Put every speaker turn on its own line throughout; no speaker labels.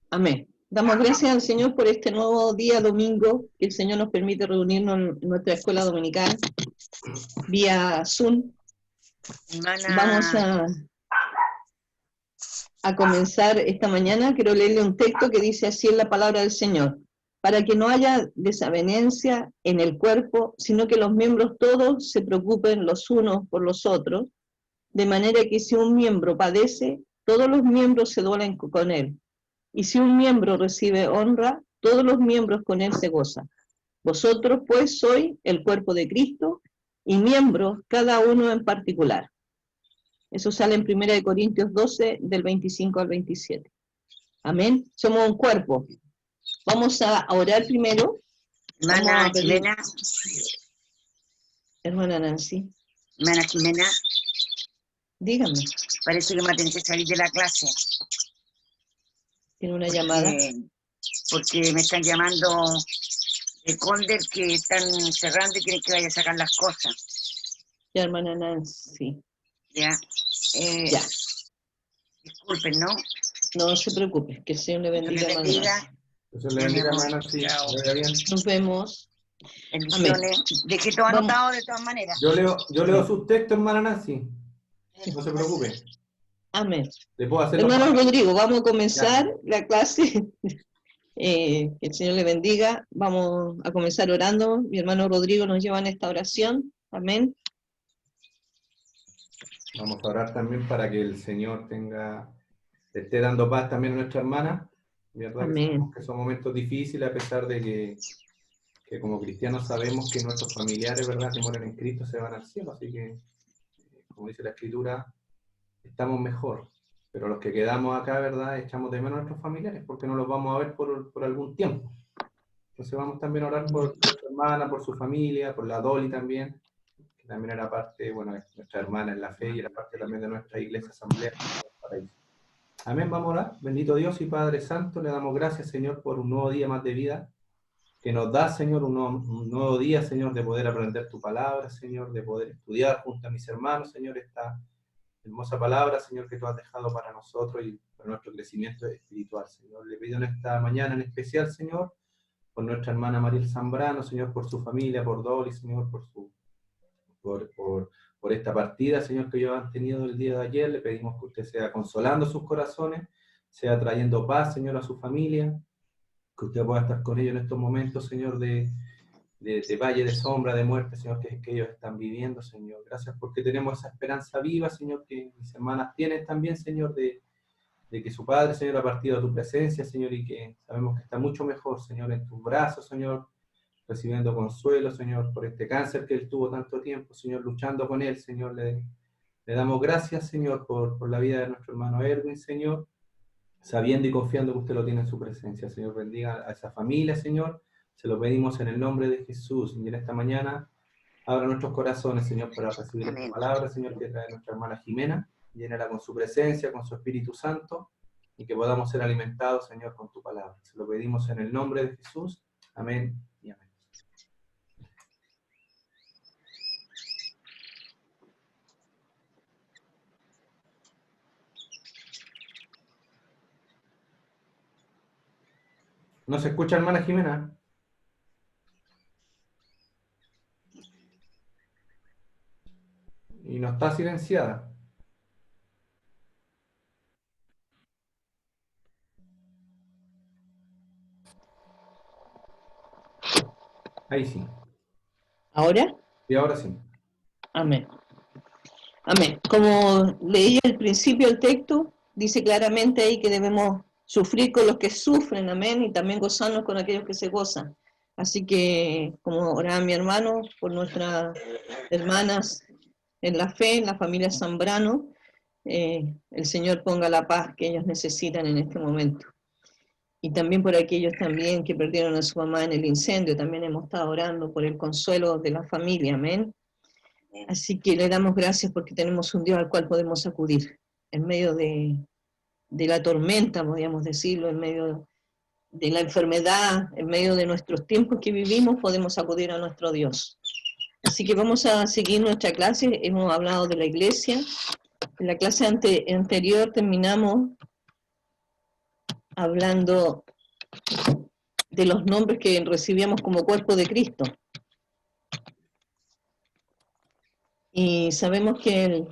Amén. Damos gracias al Señor por este nuevo día domingo, que el Señor nos permite reunirnos en nuestra escuela dominical vía Zoom. Vamos a comenzar esta mañana. Quiero leerle un texto que dice así en la palabra del Señor: para que no haya desavenencia en el cuerpo, sino que los miembros todos se preocupen los unos por los otros, de manera que si un miembro padece, todos los miembros se duelen con él. Y si un miembro recibe honra, todos los miembros con él se gozan. Vosotros, pues, sois el cuerpo de Cristo, y miembros cada uno en particular. Eso sale en 1 Corintios 12, del 25 al 27. Amén. Somos un cuerpo. Vamos a orar primero.
Hermana Jimena.
Hermana Nancy.
Hermana Jimena.
Dígame.
Parece que me tenés que salir de la clase.
¿Tiene una llamada?
Porque me están llamando de Conder, que están cerrando y quieren que vaya a sacar las cosas.
Ya, hermana Nancy.
Ya.
Ya.
Disculpen, ¿no?
No se preocupe, que el Señor le bendiga, hermana.
Dios le bendiga, hermana. Sí,
nos vemos.
Bendiciones. Dejé todo anotado de todas maneras.
Yo leo sus textos, hermana Nancy. No se preocupe.
Amén.
Le puedo hacer
hermano Rodrigo, vamos a comenzar la clase. Que el Señor le bendiga. Vamos a comenzar orando. Mi hermano Rodrigo nos lleva en esta oración. Amén.
Vamos a orar también para que el Señor esté dando paz también a nuestra hermana. ¿Verdad?
Amén.
Que son momentos difíciles, a pesar de que como cristianos sabemos que nuestros familiares, ¿verdad?, que mueren en Cristo se van al cielo. Así que, como dice la Escritura, estamos mejor. Pero los que quedamos acá, ¿verdad?, echamos de menos a nuestros familiares porque no los vamos a ver por algún tiempo. Entonces vamos también a orar por nuestra hermana, por su familia, por la Dolly también, que también era parte, bueno, nuestra hermana en la fe y era parte también de nuestra iglesia asamblea. Amén, vamos a orar. Bendito Dios y Padre Santo, le damos gracias, Señor, por un nuevo día más de vida que nos da, Señor, un nuevo día, Señor, de poder aprender tu palabra, Señor, de poder estudiar junto a mis hermanos, Señor, esta hermosa palabra, Señor, que tú has dejado para nosotros y para nuestro crecimiento espiritual, Señor. Le pido en esta mañana en especial, Señor, por nuestra hermana Mariel Zambrano, Señor, por su familia, por Dolly, Señor, por esta partida, Señor, que ellos han tenido el día de ayer. Le pedimos que usted sea consolando sus corazones, sea trayendo paz, Señor, a su familia, que usted pueda estar con ellos en estos momentos, Señor, de valle de sombra, de muerte, Señor, que ellos están viviendo, Señor. Gracias porque tenemos esa esperanza viva, Señor, que mis hermanas tienen también, Señor, de que su Padre, Señor, ha partido a tu presencia, Señor, y que sabemos que está mucho mejor, Señor, en tus brazos, Señor, recibiendo consuelo, Señor, por este cáncer que él tuvo tanto tiempo, Señor, luchando con él, Señor. Le damos gracias, Señor, por la vida de nuestro hermano Erwin, Señor, sabiendo y confiando que usted lo tiene en su presencia. Señor, bendiga a esa familia, Señor. Se lo pedimos en el nombre de Jesús. Y en esta mañana, abra nuestros corazones, Señor, para recibir esta palabra, Señor, que trae nuestra hermana Jimena. Llénala con su presencia, con su Espíritu Santo, y que podamos ser alimentados, Señor, con tu palabra. Se lo pedimos en el nombre de Jesús. Amén y amén. ¿No se escucha, hermana Jimena? Y no está silenciada. Ahí sí.
¿Ahora?
Y ahora sí.
Amén. Amén. Como leí al principio el texto, dice claramente ahí que debemos sufrir con los que sufren, amén, y también gozarnos con aquellos que se gozan. Así que, como oraba mi hermano, por nuestras hermanas en la fe, en la familia Zambrano, el Señor ponga la paz que ellos necesitan en este momento. Y también por aquellos también que perdieron a su mamá en el incendio, también hemos estado orando por el consuelo de la familia, amén. Así que le damos gracias porque tenemos un Dios al cual podemos acudir en medio de la tormenta, podríamos decirlo, en medio de la enfermedad, en medio de nuestros tiempos que vivimos, podemos acudir a nuestro Dios. Así que vamos a seguir nuestra clase. Hemos hablado de la iglesia. En la clase anterior terminamos hablando de los nombres que recibíamos como cuerpo de Cristo. Y sabemos que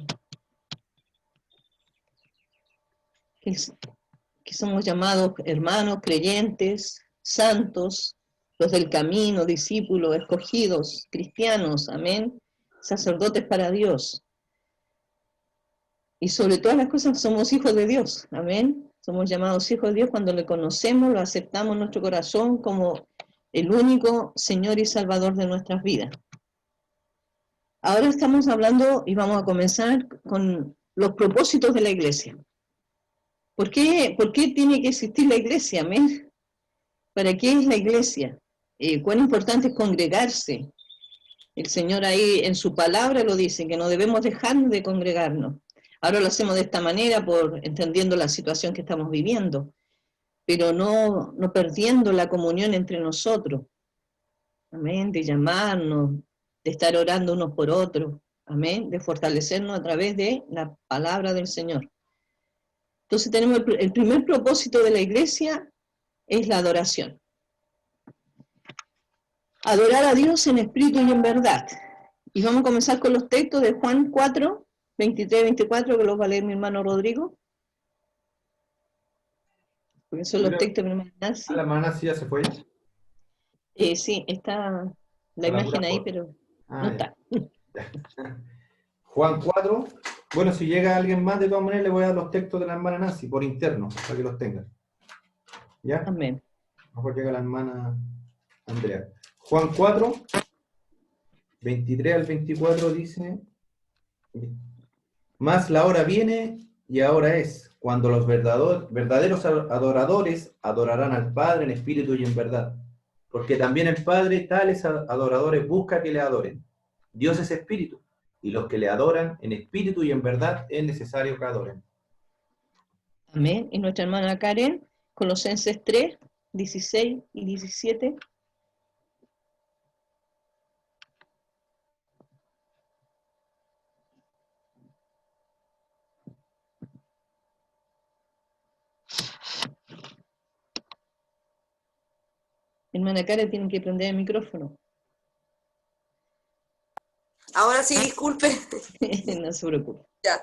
somos llamados hermanos, creyentes, santos, los del camino, discípulos, escogidos, cristianos, amén, sacerdotes para Dios. Y sobre todas las cosas somos hijos de Dios, amén. Somos llamados hijos de Dios cuando le conocemos, lo aceptamos en nuestro corazón como el único Señor y Salvador de nuestras vidas. Ahora estamos hablando y vamos a comenzar con los propósitos de la iglesia. ¿Por qué tiene que existir la iglesia? Amén. ¿Para qué es la iglesia? ¿Cuán importante es congregarse? El Señor ahí en su palabra lo dice, que no debemos dejar de congregarnos. Ahora lo hacemos de esta manera, entendiendo la situación que estamos viviendo, pero no perdiendo la comunión entre nosotros. Amén. De llamarnos, de estar orando unos por otros. Amén. De fortalecernos a través de la palabra del Señor. Entonces tenemos el primer propósito de la iglesia es la adoración. Adorar a Dios en espíritu y en verdad. Y vamos a comenzar con los textos de Juan 4, 23, 24, que los va a leer mi hermano Rodrigo. Porque son los textos de mi hermana Nancy.
¿La hermana Nancy ya se fue?
Sí, está la imagen ahí, pero no está.
Juan 4. Bueno, si llega alguien más, de todas maneras, le voy a dar los textos de la hermana Nancy por interno, para que los tengan. ¿Ya?
Amén.
Mejor llega la hermana Andrea. Juan 4, 23 al 24 dice: Mas la hora viene y ahora es, cuando los verdaderos adoradores adorarán al Padre en espíritu y en verdad. Porque también el Padre tales adoradores busca que le adoren. Dios es espíritu, y los que le adoran en espíritu y en verdad es necesario que adoren.
Amén. Y nuestra hermana Karen, Colosenses 3, 16 y 17. Hermana Karen, tienen que prender el micrófono.
Ahora sí, disculpe.
No se preocupe.
Ya.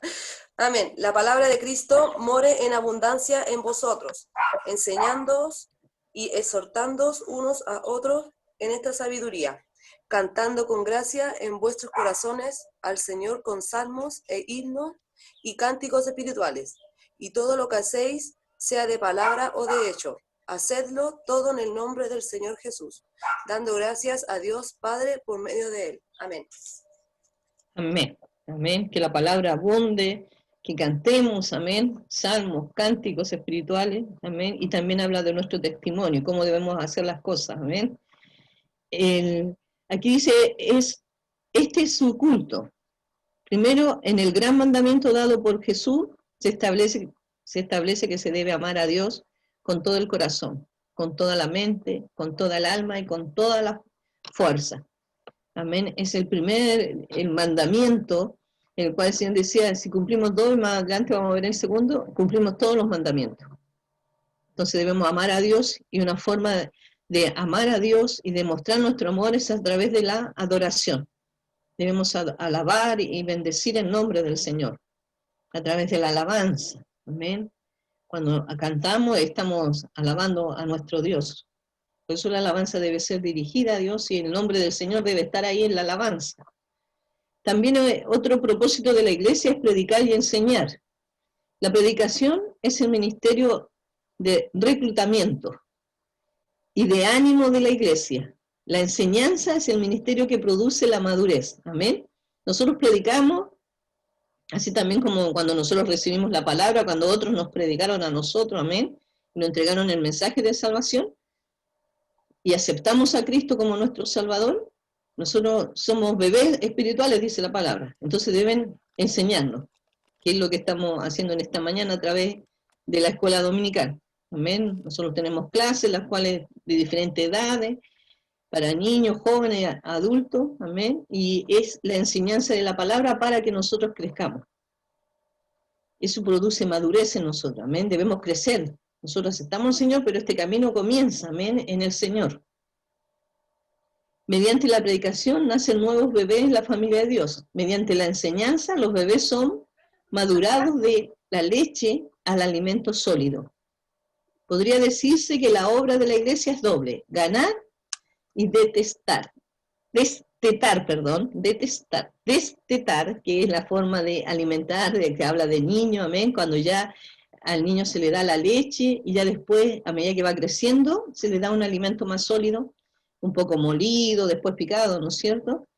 Amén. La palabra de Cristo more en abundancia en vosotros, enseñándoos y exhortándoos unos a otros en esta sabiduría, cantando con gracia en vuestros corazones al Señor con salmos e himnos y cánticos espirituales. Y todo lo que hacéis, sea de palabra o de hecho, hacedlo todo en el nombre del Señor Jesús, dando gracias a Dios Padre por medio de Él. Amén.
Amén. Amén. Que la palabra abunde, que cantemos, amén, salmos, cánticos espirituales, amén, y también habla de nuestro testimonio, cómo debemos hacer las cosas, amén. Aquí dice, este es su culto. Primero, en el gran mandamiento dado por Jesús, se establece que se debe amar a Dios con todo el corazón, con toda la mente, con toda el alma y con toda la fuerza. Amén. Es el mandamiento, en el cual el Señor decía, si cumplimos dos, más adelante vamos a ver el segundo, cumplimos todos los mandamientos. Entonces debemos amar a Dios, y una forma de amar a Dios y demostrar nuestro amor es a través de la adoración. Debemos alabar y bendecir el nombre del Señor, a través de la alabanza. Amén. Cuando cantamos estamos alabando a nuestro Dios. Por eso la alabanza debe ser dirigida a Dios y el nombre del Señor debe estar ahí en la alabanza. También otro propósito de la iglesia es predicar y enseñar. La predicación es el ministerio de reclutamiento y de ánimo de la iglesia. La enseñanza es el ministerio que produce la madurez. Amén. Nosotros predicamos, así también como cuando nosotros recibimos la palabra, cuando otros nos predicaron a nosotros, amén, y nos entregaron el mensaje de salvación, y aceptamos a Cristo como nuestro Salvador, nosotros somos bebés espirituales, dice la palabra. Entonces deben enseñarnos, que es lo que estamos haciendo en esta mañana a través de la escuela dominical. Amén. Nosotros tenemos clases, las cuales de diferentes edades, para niños, jóvenes, adultos, amén. Y es la enseñanza de la palabra para que nosotros crezcamos. Eso produce madurez en nosotros, amén. Debemos crecer, Nosotros aceptamos al Señor, pero este camino comienza, amén, en el Señor. Mediante la predicación nacen nuevos bebés en la familia de Dios. Mediante la enseñanza, los bebés son madurados de la leche al alimento sólido. Podría decirse que la obra de la iglesia es doble: ganar y detestar. Destetar, que es la forma de alimentar, de que habla de niño, amén, cuando ya al niño se le da la leche y ya después, a medida que va creciendo, se le da un alimento más sólido, un poco molido, después picado, ¿no es cierto?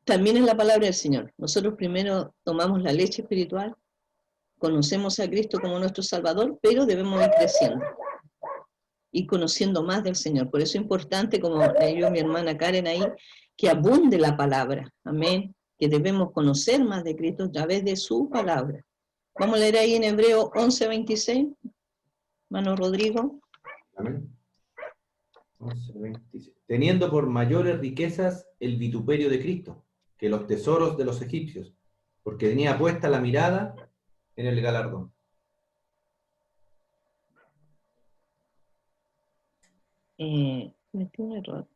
También es la palabra del Señor. Nosotros primero tomamos la leche espiritual, conocemos a Cristo como nuestro Salvador, pero debemos ir creciendo y conociendo más del Señor. Por eso es importante, como leyó mi hermana Karen ahí, que abunde la palabra, amén, que debemos conocer más de Cristo a través de su palabra. Vamos a leer ahí en Hebreo 11:26, hermano Rodrigo.
Amén. 11:26. Teniendo por mayores riquezas el vituperio de Cristo que los tesoros de los egipcios, porque tenía puesta la mirada en el galardón.
Metí un error.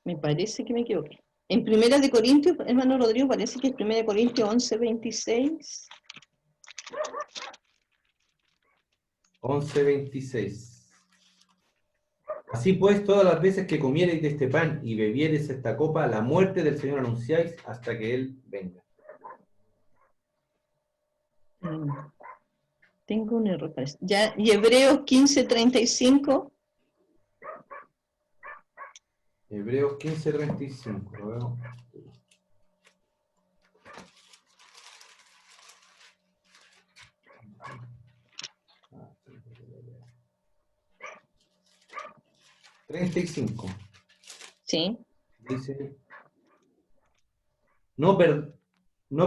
Me parece que me equivoqué. En Primera de Corintios, hermano Rodrigo, parece que es Primera de Corintios 11:26.
11:26. Así pues, todas las veces que comiereis de este pan y bebiereis esta copa, la muerte del Señor anunciáis hasta que Él venga.
Tengo un error, parece. Ya, y Hebreos 15:35.
Hebreos 15:35. Lo veo. $35.
Sí.
Dice: no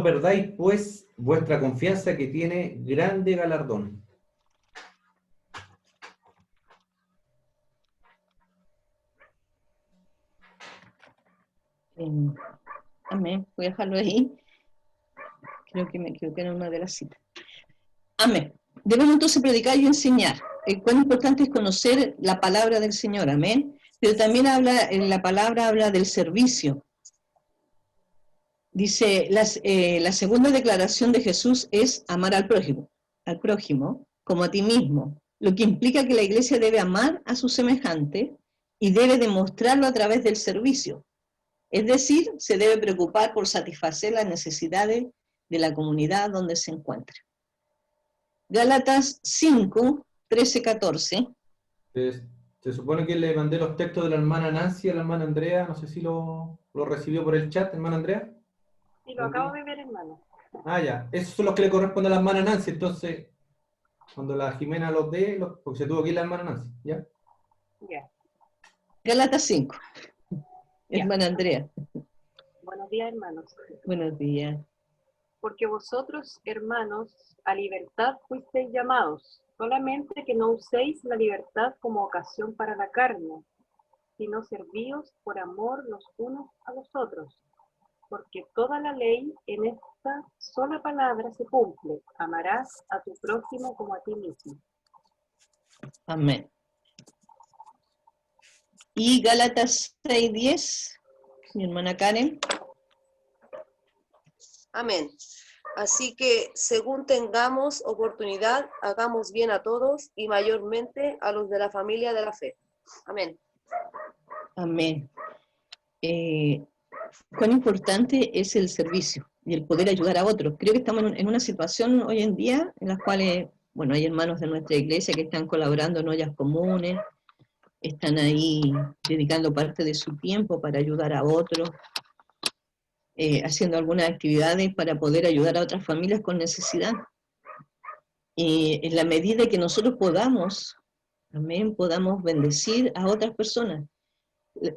perdáis pues vuestra confianza, que tiene grande galardón.
Amén. Voy a dejarlo ahí. Creo que me equivoqué en una de las citas. Amén. Debemos entonces predicar y enseñar. Cuán importante es conocer la palabra del Señor. Amén. Pero también la palabra habla del servicio. Dice, la segunda declaración de Jesús es amar al prójimo como a ti mismo, lo que implica que la iglesia debe amar a su semejante y debe demostrarlo a través del servicio. Es decir, se debe preocupar por satisfacer las necesidades de la comunidad donde se encuentra. Gálatas 5, 13, 14.
Se supone que le mandé los textos de la hermana Nancy a la hermana Andrea. No sé si lo recibió por el chat, hermana Andrea.
Sí, lo acabo de ver, hermano.
Ah, ya. Esos son los que le corresponden a la hermana Nancy. Entonces, cuando la Jimena los dé, porque se tuvo que ir la hermana Nancy, ¿ya?
Ya.
Gálatas 5.
Ya.
Hermana Andrea.
Buenos días, hermanos.
Buenos días.
Porque vosotros, hermanos, a libertad fuisteis llamados, solamente que no uséis la libertad como ocasión para la carne, sino servíos por amor los unos a los otros. Porque toda la ley en esta sola palabra se cumple: amarás a tu prójimo como a ti mismo.
Amén. Y Gálatas 6:10, mi hermana Karen.
Amén. Así que, según tengamos oportunidad, hagamos bien a todos y mayormente a los de la familia de la fe. Amén.
Amén. Cuán importante es el servicio y el poder ayudar a otros. Creo que estamos en una situación hoy en día en la cual, bueno, hay hermanos de nuestra iglesia que están colaborando en ollas comunes, están ahí dedicando parte de su tiempo para ayudar a otros, haciendo algunas actividades para poder ayudar a otras familias con necesidad. Y en la medida que nosotros podamos, amén, podamos bendecir a otras personas.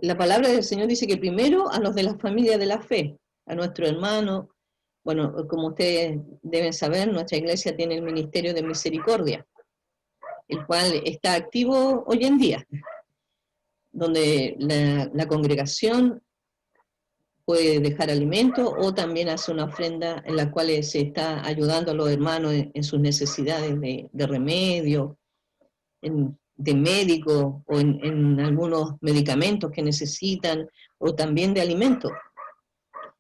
La palabra del Señor dice que primero a los de la familia de la fe, a nuestros hermanos. Bueno, como ustedes deben saber, nuestra iglesia tiene el Ministerio de Misericordia, el cual está activo hoy en día, donde la congregación puede dejar alimento o también hace una ofrenda en la cual se está ayudando a los hermanos en sus necesidades de remedio, de médico o en algunos medicamentos que necesitan o también de alimentos.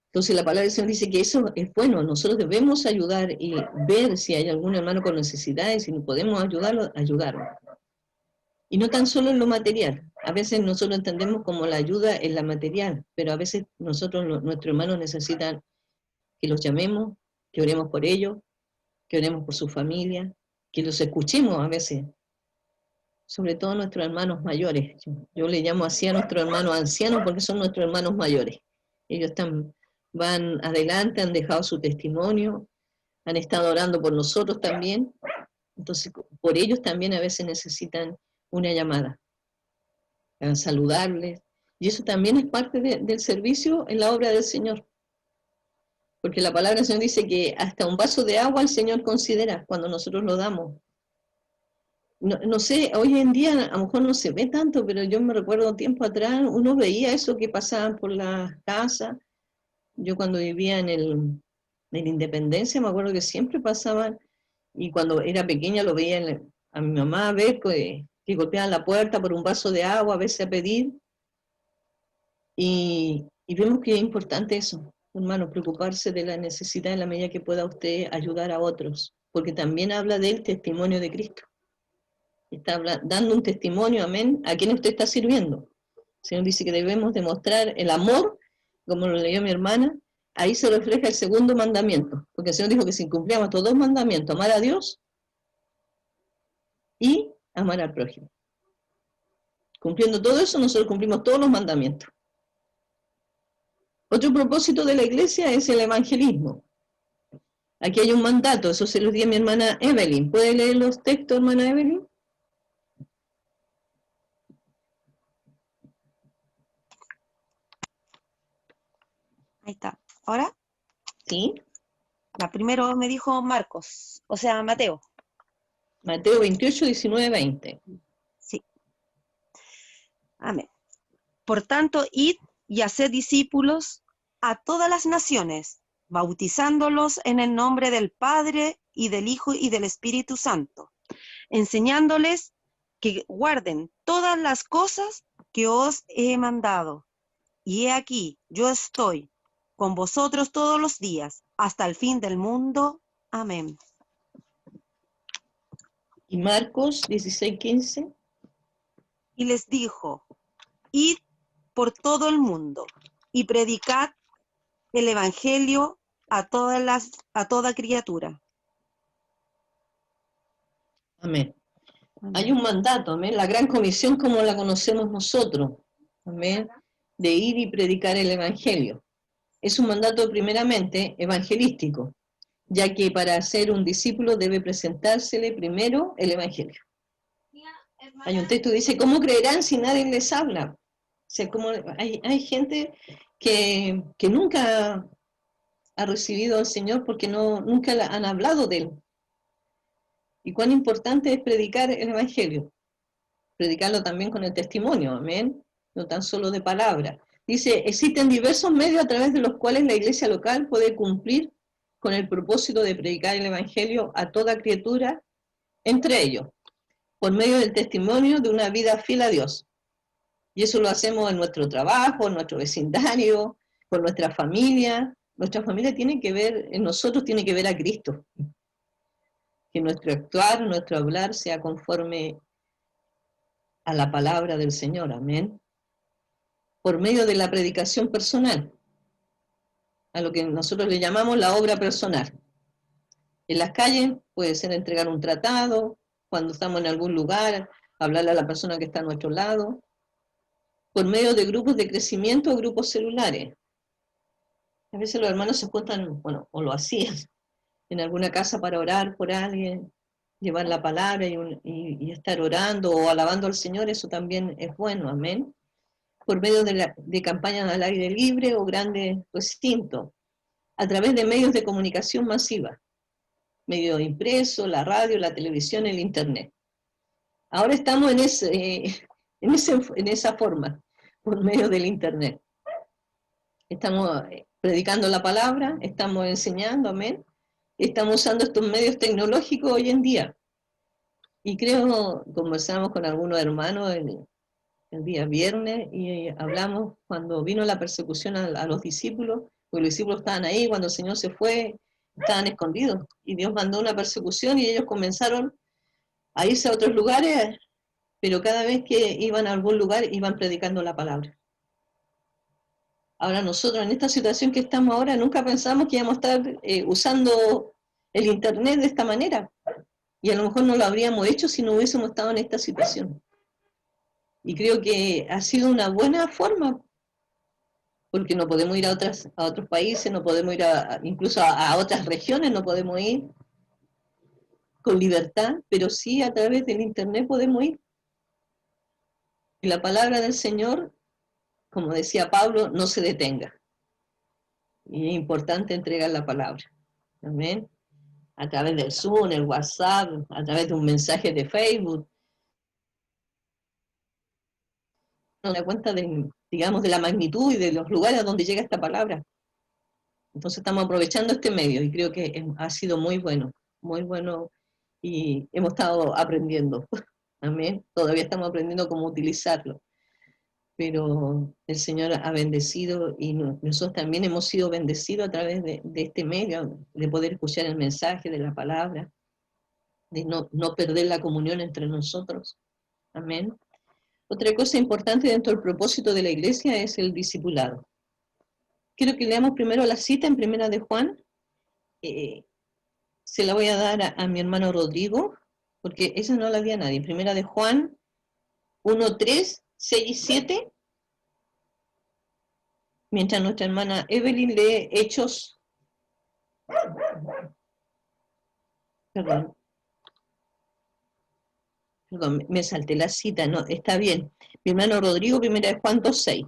Entonces la palabra del Señor dice que eso es bueno, nosotros debemos ayudar y ver si hay algún hermano con necesidades, si podemos ayudarlo, ayudarlo. Y no tan solo en lo material. A veces nosotros entendemos como la ayuda en la material, pero a veces nuestros hermanos necesitan que los llamemos, que oremos por ellos, que oremos por su familia, que los escuchemos a veces. Sobre todo nuestros hermanos mayores. Yo le llamo así a nuestros hermanos ancianos porque son nuestros hermanos mayores. Ellos van adelante, han dejado su testimonio, han estado orando por nosotros también. Entonces, por ellos también a veces necesitan una llamada, a saludarles. Y eso también es parte del servicio en la obra del Señor. Porque la palabra del Señor dice que hasta un vaso de agua el Señor considera cuando nosotros lo damos. No sé, hoy en día a lo mejor no se ve tanto, pero yo me recuerdo tiempo atrás, uno veía eso que pasaban por las casas. Yo cuando vivía en Independencia, me acuerdo que siempre pasaban, y cuando era pequeña lo veía a mi mamá ver que golpeaban la puerta por un vaso de agua, a veces a pedir, y vemos que es importante eso, hermano, preocuparse de la necesidad en la medida que pueda usted ayudar a otros, porque también habla del testimonio de Cristo. Está dando un testimonio, amén, a quien usted está sirviendo. El Señor dice que debemos demostrar el amor, como lo leyó mi hermana, ahí se refleja el segundo mandamiento, porque el Señor dijo que si cumplíamos estos dos mandamientos, amar a Dios y amar al prójimo. Cumpliendo todo eso, nosotros cumplimos todos los mandamientos. Otro propósito de la iglesia es el evangelismo. Aquí hay un mandato, eso se lo di a mi hermana Evelyn. ¿Puede leer los textos, hermana Evelyn?
Ahí está. ¿Ahora?
Sí.
Primero me dijo Marcos, o sea, Mateo.
Mateo 28, 19, 20.
Sí. Amén. Por tanto, id y haced discípulos a todas las naciones, bautizándolos en el nombre del Padre y del Hijo y del Espíritu Santo, enseñándoles que guarden todas las cosas que os he mandado. Y he aquí, yo estoy con vosotros todos los días, hasta el fin del mundo. Amén.
Y Marcos 16, 15.
Y les dijo, id por todo el mundo y predicad el evangelio a toda criatura.
Amén. Hay un mandato, amén, la gran comisión como la conocemos nosotros, amén, de ir y predicar el evangelio. Es un mandato primeramente evangelístico, ya que para ser un discípulo debe presentársele primero el evangelio. Hay un texto que dice, ¿cómo creerán si nadie les habla? O sea, como hay gente que nunca ha recibido al Señor porque nunca han hablado de Él. Y cuán importante es predicar el evangelio. Predicarlo también con el testimonio, amén, no tan solo de palabra. Dice, existen diversos medios a través de los cuales la iglesia local puede cumplir con el propósito de predicar el evangelio a toda criatura, entre ellos, por medio del testimonio de una vida fiel a Dios. Y eso lo hacemos en nuestro trabajo, en nuestro vecindario, con nuestra familia. Nuestra familia tiene que ver, en nosotros tiene que ver a Cristo. Que nuestro actuar, nuestro hablar sea conforme a la palabra del Señor, amén. Por medio de la predicación personal, a lo que nosotros le llamamos la obra personal. En las calles puede ser entregar un tratado, cuando estamos en algún lugar, hablarle a la persona que está a nuestro lado, por medio de grupos de crecimiento o grupos celulares. A veces los hermanos se juntan, bueno, o lo hacían, en alguna casa para orar por alguien, llevar la palabra y estar orando o alabando al Señor, eso también es bueno, amén. Por medio de campañas al aire libre o grandes recintos, a través de medios de comunicación masiva, medio impreso, la radio, la televisión, el internet. Ahora estamos en esa forma, por medio del internet. estamos predicando la palabra, estamos enseñando, amén, estamos usando estos medios tecnológicos hoy en día. Y creo, conversamos con algunos hermanos el día viernes y hablamos cuando vino la persecución a los discípulos, porque los discípulos estaban ahí, cuando el Señor se fue, estaban escondidos, y Dios mandó una persecución y ellos comenzaron a irse a otros lugares, pero cada vez que iban a algún lugar iban predicando la palabra. Ahora nosotros en esta situación que estamos ahora nunca pensamos que íbamos a estar usando el internet de esta manera, y a lo mejor no lo habríamos hecho si no hubiésemos estado en esta situación. Y creo que ha sido una buena forma, porque no podemos ir a otros países, no podemos ir incluso a otras regiones, no podemos ir con libertad, pero sí a través del internet podemos ir. Y la palabra del Señor, como decía Pablo, no se detenga. Y es importante entregar la palabra. Amén. A través del Zoom, el WhatsApp, a través de un mensaje de Facebook. Nos da cuenta digamos, de la magnitud y de los lugares donde llega esta palabra. Entonces estamos aprovechando este medio y creo que ha sido muy bueno y hemos estado aprendiendo. Amén. Todavía estamos aprendiendo cómo utilizarlo. Pero el Señor ha bendecido y nosotros también hemos sido bendecidos a través de este medio, de poder escuchar el mensaje de la palabra, de no perder la comunión entre nosotros. Amén. Otra cosa importante dentro del propósito de la iglesia es el discipulado. Quiero que leamos primero la cita en Primera de Juan. Se la voy a dar a mi hermano Rodrigo, porque esa no la di a nadie. Primera de Juan 1, 3, 6 y 7. Mientras nuestra hermana Evelyn lee Hechos. Perdón, me salté la cita, no, está bien. Mi hermano Rodrigo, Primera de Juan 2, 6.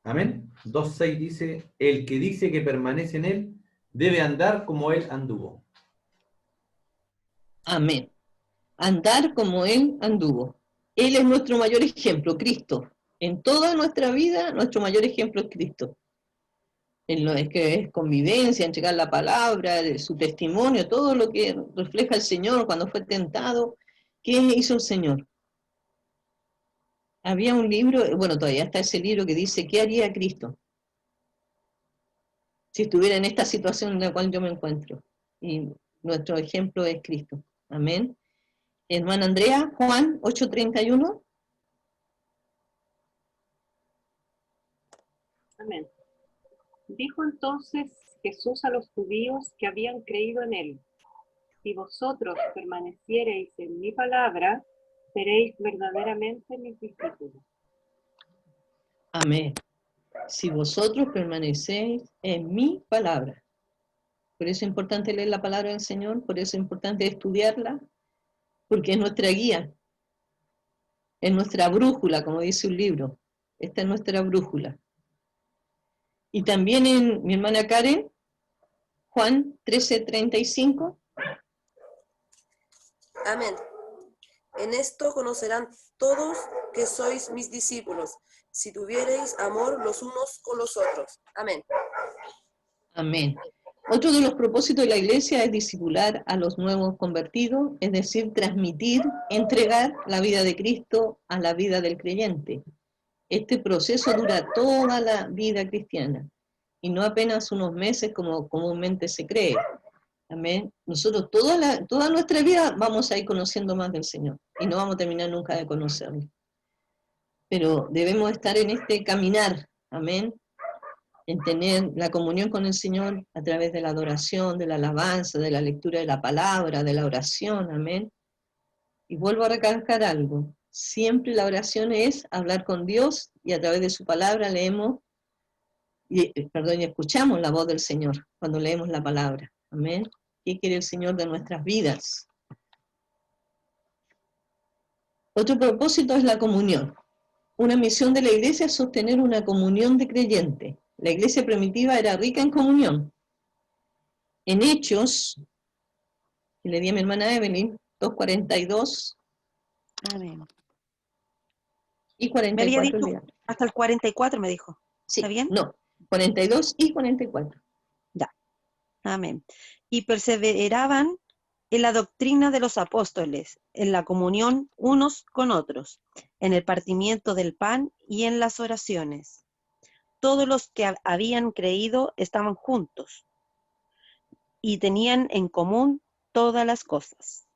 Amén. 2.6 dice, el que dice que permanece en él, debe andar como él anduvo.
Amén. Andar como él anduvo. Él es nuestro mayor ejemplo, Cristo. En toda nuestra vida, nuestro mayor ejemplo es Cristo. En lo que es convivencia, entregar la palabra, su testimonio, todo lo que refleja el Señor cuando fue tentado. ¿Qué hizo el Señor? Había un libro, bueno, todavía está ese libro que dice, ¿qué haría Cristo si estuviera en esta situación en la cual yo me encuentro? Y nuestro ejemplo es Cristo. Amén. Hermana Andrea, Juan 8:31.
Amén. Dijo entonces Jesús a los judíos que habían creído en él: si vosotros permaneciereis en mi palabra, seréis verdaderamente mis discípulos.
Amén. Si vosotros permanecéis en mi palabra. Por eso es importante leer la palabra del Señor, por eso es importante estudiarla, porque es nuestra guía, es nuestra brújula, como dice un libro. Esta es nuestra brújula. Y también en mi hermana Karen, Juan 13:35.
Amén. En esto conocerán todos que sois mis discípulos, si tuviereis amor los unos con los otros. Amén.
Amén. Otro de los propósitos de la iglesia es discipular a los nuevos convertidos, es decir, transmitir, entregar la vida de Cristo a la vida del creyente. Este proceso dura toda la vida cristiana y no apenas unos meses como comúnmente se cree. Amén. Nosotros toda nuestra vida vamos a ir conociendo más del Señor y no vamos a terminar nunca de conocerlo. Pero debemos estar en este caminar, amén, en tener la comunión con el Señor a través de la adoración, de la alabanza, de la lectura de la palabra, de la oración, amén. Y vuelvo a recalcar algo, siempre la oración es hablar con Dios y a través de su palabra leemos, y escuchamos la voz del Señor cuando leemos la palabra, amén. ¿Qué quiere el Señor de nuestras vidas? Otro propósito es la comunión. Una misión de la iglesia es sostener una comunión de creyentes. La iglesia primitiva era rica en comunión. En Hechos, que le di a mi hermana Evelyn, 2:42
Amén.
y
Me había
44.
dicho Hasta el 44 me dijo.
Sí,
¿Está bien?
no, 42 y 44.
Ya. Amén. Y perseveraban en la doctrina de los apóstoles, en la comunión unos con otros, en el partimiento del pan y en las oraciones. Todos los que habían creído estaban juntos y tenían en común todas las cosas.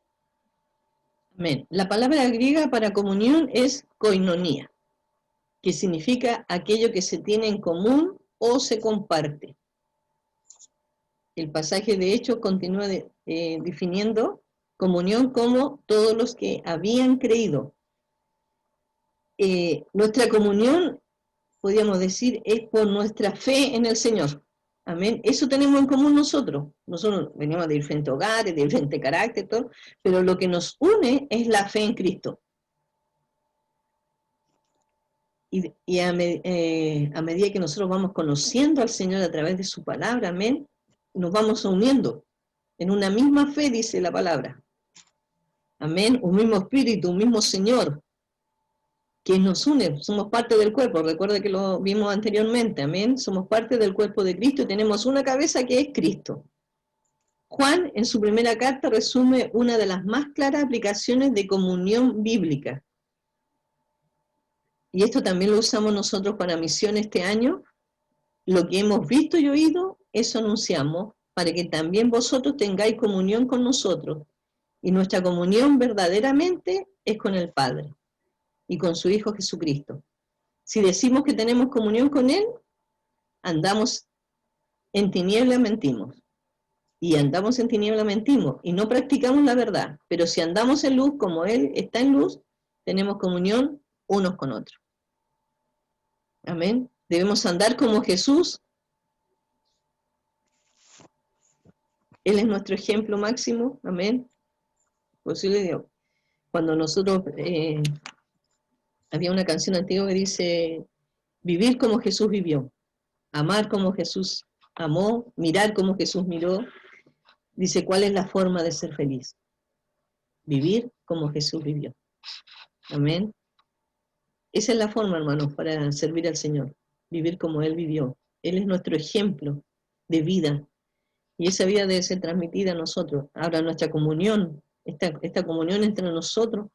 Amén. La palabra griega para comunión es koinonía, que significa aquello que se tiene en común o se comparte. El pasaje de Hechos continúa definiendo comunión como todos los que habían creído. Nuestra comunión, podríamos decir, es por nuestra fe en el Señor. Amén. Eso tenemos en común nosotros. Nosotros venimos de diferentes hogares, de diferente carácter, todo, pero lo que nos une es la fe en Cristo. Y a medida que nosotros vamos conociendo al Señor a través de su palabra, amén, nos vamos uniendo en una misma fe, dice la palabra. Amén, un mismo espíritu, un mismo Señor, que nos une, somos parte del cuerpo, recuerda que lo vimos anteriormente, amén, somos parte del cuerpo de Cristo y tenemos una cabeza que es Cristo. Juan, en su primera carta, resume una de las más claras aplicaciones de comunión bíblica. Y esto también lo usamos nosotros para misión este año. Lo que hemos visto y oído, eso anunciamos, para que también vosotros tengáis comunión con nosotros. Y nuestra comunión verdaderamente es con el Padre y con su Hijo Jesucristo. Si decimos que tenemos comunión con Él, andamos en tiniebla, mentimos. Y andamos en tiniebla, mentimos. Y no practicamos la verdad. Pero si andamos en luz, como Él está en luz, tenemos comunión unos con otros. Amén. Debemos andar como Jesús. Él es nuestro ejemplo máximo. Amén. Pues yo le digo, cuando nosotros, había una canción antigua que dice, vivir como Jesús vivió, amar como Jesús amó, mirar como Jesús miró. Dice, ¿cuál es la forma de ser feliz? Vivir como Jesús vivió. Amén. Esa es la forma, hermanos, para servir al Señor. Vivir como Él vivió. Él es nuestro ejemplo de vida. Y esa vida debe ser transmitida a nosotros. Ahora nuestra comunión, esta comunión entre nosotros,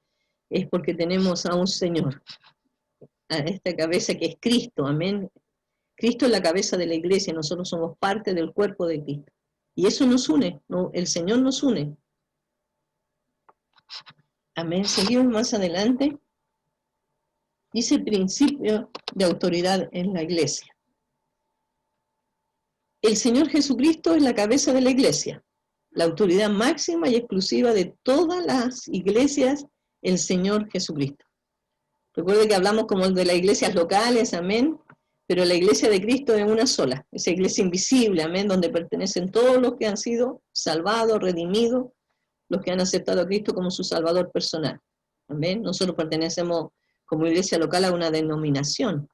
es porque tenemos a un Señor, a esta cabeza que es Cristo, amén. Cristo es la cabeza de la iglesia, nosotros somos parte del cuerpo de Cristo. Y eso nos une, ¿no? El Señor nos une. Amén. Seguimos más adelante. Dice principio de autoridad en la iglesia. El Señor Jesucristo es la cabeza de la iglesia, la autoridad máxima y exclusiva de todas las iglesias, el Señor Jesucristo. Recuerde que hablamos como de las iglesias locales, amén, pero la iglesia de Cristo es una sola, esa iglesia invisible, amén, donde pertenecen todos los que han sido salvados, redimidos, los que han aceptado a Cristo como su Salvador personal. Amén. Nosotros pertenecemos como iglesia local a una denominación,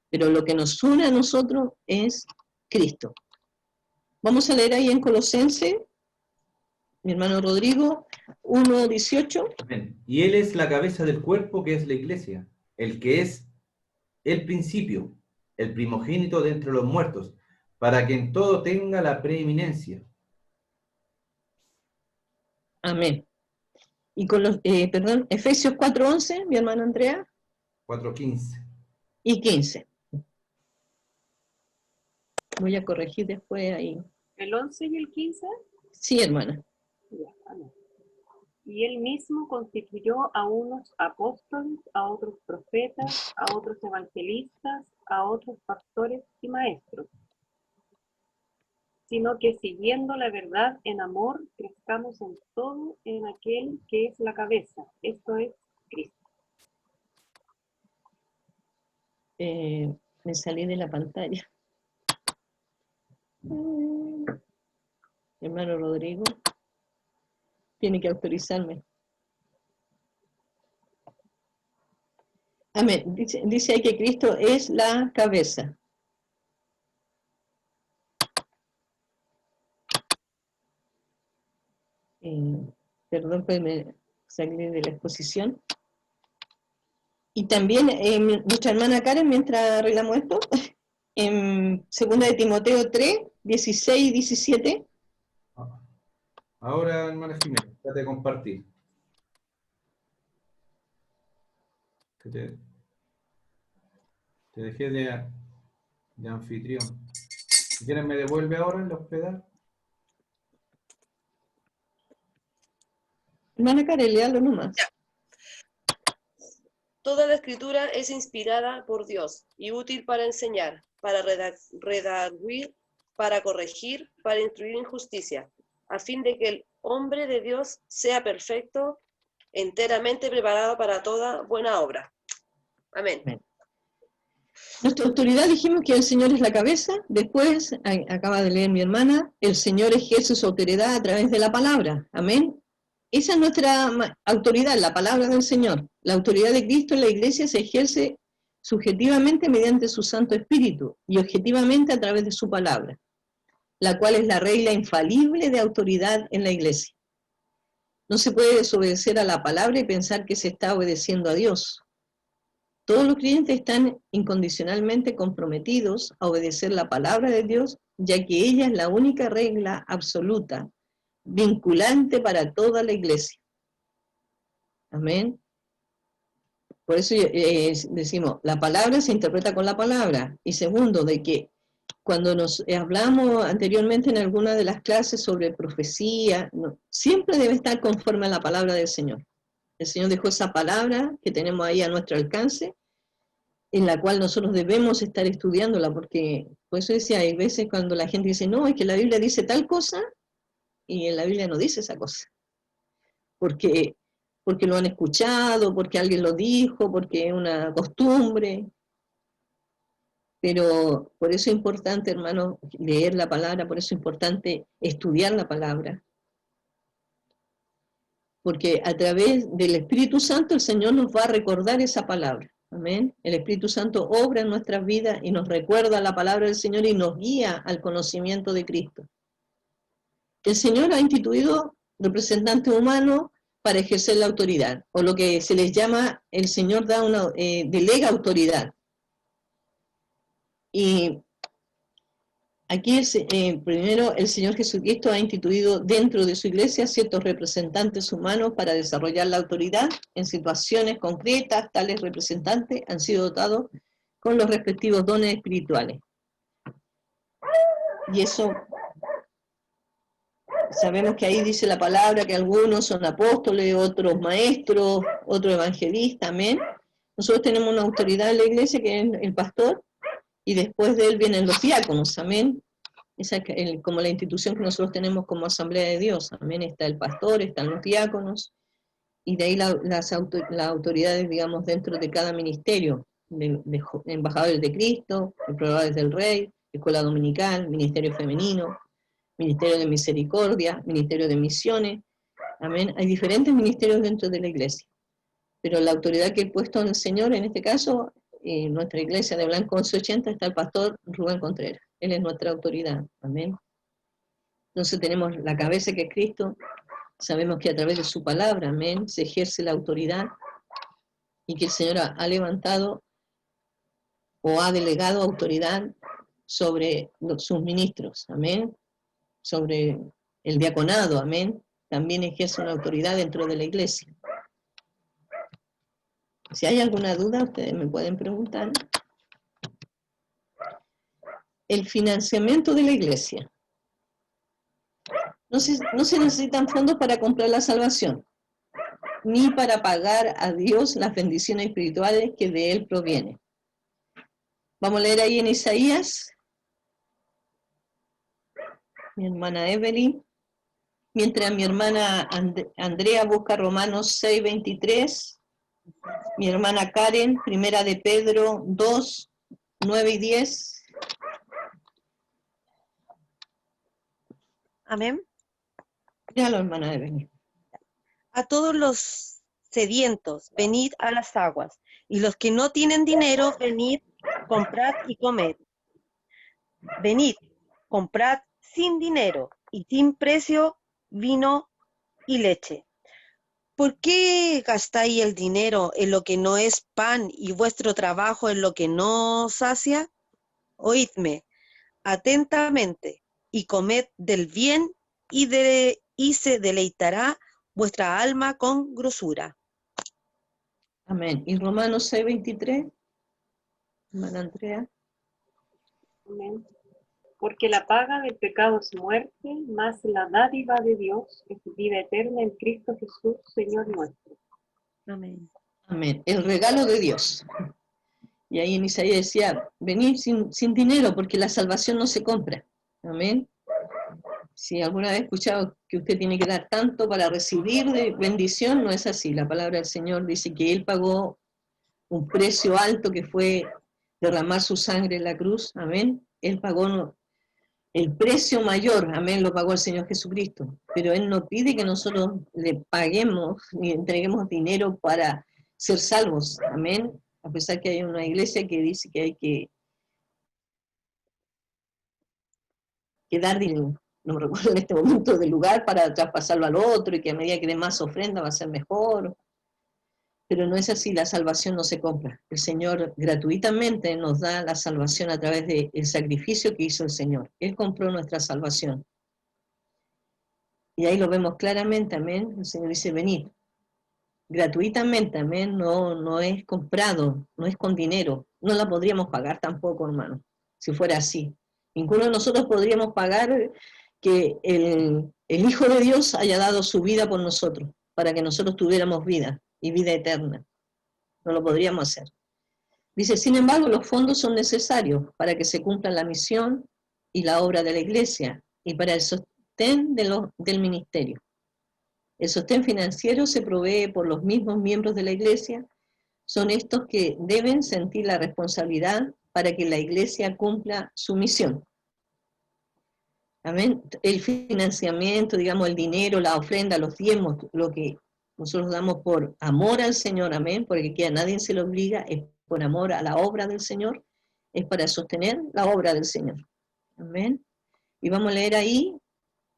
pero lo que nos une a nosotros es Cristo. Vamos a leer ahí en Colosenses, mi hermano Rodrigo, 1:18.
Amén. Y Él es la cabeza del cuerpo que es la iglesia, el que es el principio, el primogénito de entre los muertos, para que en todo tenga la preeminencia.
Amén. Y con los, Efesios 4:11, mi hermana Andrea,
4:15.
y 15. Voy a corregir después ahí.
¿El 11 y el 15?
Sí, hermana.
Ya, amén. Y él mismo constituyó a unos apóstoles, a otros profetas, a otros evangelistas, a otros pastores y maestros, sino que siguiendo la verdad en amor, crezcamos en todo en aquel que es la cabeza, esto es Cristo.
Me salí de la pantalla. Hermano Rodrigo, tiene que autorizarme. Amén. Dice ahí que Cristo es la cabeza. Perdón, pues me salí de la exposición. Y también nuestra hermana Karen, mientras arreglamos esto, en 2 de Timoteo 3, 16 y 17.
Ahora, hermana Jimena, trate de compartir. Te dejé de anfitrión. Si quieren me devuelve ahora el hospedar.
Hermana Karen, léalo nomás.
Toda la escritura es inspirada por Dios y útil para enseñar, para redarguir, para corregir, para instruir en justicia, a fin de que el hombre de Dios sea perfecto, enteramente preparado para toda buena obra. Amén.
Amén. Nuestra autoridad, dijimos que el Señor es la cabeza. Después, acaba de leer mi hermana, el Señor ejerce su autoridad a través de la palabra. Amén. Esa es nuestra autoridad, la palabra del Señor. La autoridad de Cristo en la iglesia se ejerce subjetivamente mediante su Santo Espíritu y objetivamente a través de su palabra, la cual es la regla infalible de autoridad en la iglesia. No se puede desobedecer a la palabra y pensar que se está obedeciendo a Dios. Todos los creyentes están incondicionalmente comprometidos a obedecer la palabra de Dios, ya que ella es la única regla absoluta, vinculante para toda la iglesia. Amén. Por eso decimos, la palabra se interpreta con la palabra. Y segundo, de que cuando nos hablamos anteriormente en alguna de las clases sobre profecía, siempre debe estar conforme a la palabra del Señor. El Señor dejó esa palabra que tenemos ahí a nuestro alcance, en la cual nosotros debemos estar estudiándola, porque por eso decía, hay veces cuando la gente dice, no, es que la Biblia dice tal cosa, y en la Biblia no dice esa cosa. Porque lo han escuchado, porque alguien lo dijo, porque es una costumbre. Pero por eso es importante, hermano, leer la palabra, por eso es importante estudiar la palabra. Porque a través del Espíritu Santo el Señor nos va a recordar esa palabra. Amén. El Espíritu Santo obra en nuestras vidas y nos recuerda la palabra del Señor y nos guía al conocimiento de Cristo. El Señor ha instituido representantes humanos para ejercer la autoridad, o lo que se les llama, el Señor delega autoridad. Y aquí primero el Señor Jesucristo ha instituido dentro de su iglesia ciertos representantes humanos para desarrollar la autoridad en situaciones concretas. Tales representantes han sido dotados con los respectivos dones espirituales. Y eso, sabemos que ahí dice la palabra que algunos son apóstoles, otros maestros, otros evangelistas, amén. Nosotros tenemos una autoridad en la iglesia que es el pastor, y después de él vienen los diáconos, amén. Esa es como la institución que nosotros tenemos como Asamblea de Dios, amén. Está el pastor, están los diáconos, y de ahí las autoridades, digamos, dentro de cada ministerio, de embajadores de Cristo, probadores del Rey, escuela dominical, ministerio femenino, ministerio de misericordia, ministerio de misiones, amén. Hay diferentes ministerios dentro de la iglesia, pero la autoridad que he puesto en el Señor, en este caso, en nuestra iglesia de Blanco 1180 está el pastor Rubén Contreras. Él es nuestra autoridad, amén. Entonces tenemos la cabeza que es Cristo, sabemos que a través de su palabra, amén, se ejerce la autoridad, y que el Señor ha levantado o ha delegado autoridad sobre sus ministros, amén, sobre el diaconado, amén, también ejerce una autoridad dentro de la iglesia. Si hay alguna duda, ustedes me pueden preguntar. El financiamiento de la iglesia. No se necesitan fondos para comprar la salvación, ni para pagar a Dios las bendiciones espirituales que de Él provienen. Vamos a leer ahí en Isaías, mi hermana Evelyn, mientras mi hermana Andrea busca Romanos 6:23, mi hermana Karen, primera de Pedro 2, 9 y 10.
Amén.
Ya la hermana Evelyn.
A todos los sedientos, venid a las aguas, y los que no tienen dinero, venid, comprad y comed. Venid, comprad sin dinero y sin precio vino y leche. ¿por qué gastáis el dinero en lo que no es pan y vuestro trabajo en lo que no sacia? Oídme atentamente y comed del bien y se deleitará vuestra alma con grosura.
Amén. Y Romanos 6:23, hermana Andrea.
Amén. Porque la paga del pecado es muerte, mas la dádiva de Dios es vida eterna en Cristo Jesús, Señor nuestro.
Amén.
Amén. El regalo de Dios. Y ahí en Isaías decía, venid sin dinero porque la salvación no se compra. Amén. Si alguna vez he escuchado que usted tiene que dar tanto para recibir de bendición, no es así. La palabra del Señor dice que Él pagó un precio alto que fue derramar su sangre en la cruz. Amén. Él pagó el precio mayor, amén, lo pagó el Señor Jesucristo. Pero Él no pide que nosotros le paguemos ni entreguemos dinero para ser salvos. Amén. A pesar que hay una iglesia que dice que hay que dar dinero, no me recuerdo en este momento del lugar, para traspasarlo al otro y que a medida que dé más ofrenda va a ser mejor. Pero no es así, la salvación no se compra. El Señor gratuitamente nos da la salvación a través del sacrificio que hizo el Señor. Él compró nuestra salvación. Y ahí lo vemos claramente, amén. El Señor dice, venid. Gratuitamente, amén. No es comprado, no es con dinero. No la podríamos pagar tampoco, hermano, si fuera así. Ninguno de nosotros podríamos pagar que el Hijo de Dios haya dado su vida por nosotros, para que nosotros tuviéramos vida y vida eterna. No lo podríamos hacer. Dice, sin embargo, los fondos son necesarios para que se cumpla la misión y la obra de la iglesia y para el sostén del ministerio. El sostén financiero se provee por los mismos miembros de la iglesia. Son estos que deben sentir la responsabilidad para que la iglesia cumpla su misión. Amén. El financiamiento, digamos, el dinero, la ofrenda, los diezmos, lo que nosotros damos por amor al Señor, amén, porque aquí a nadie se le obliga, es por amor a la obra del Señor, es para sostener la obra del Señor. Amén. Y vamos a leer ahí,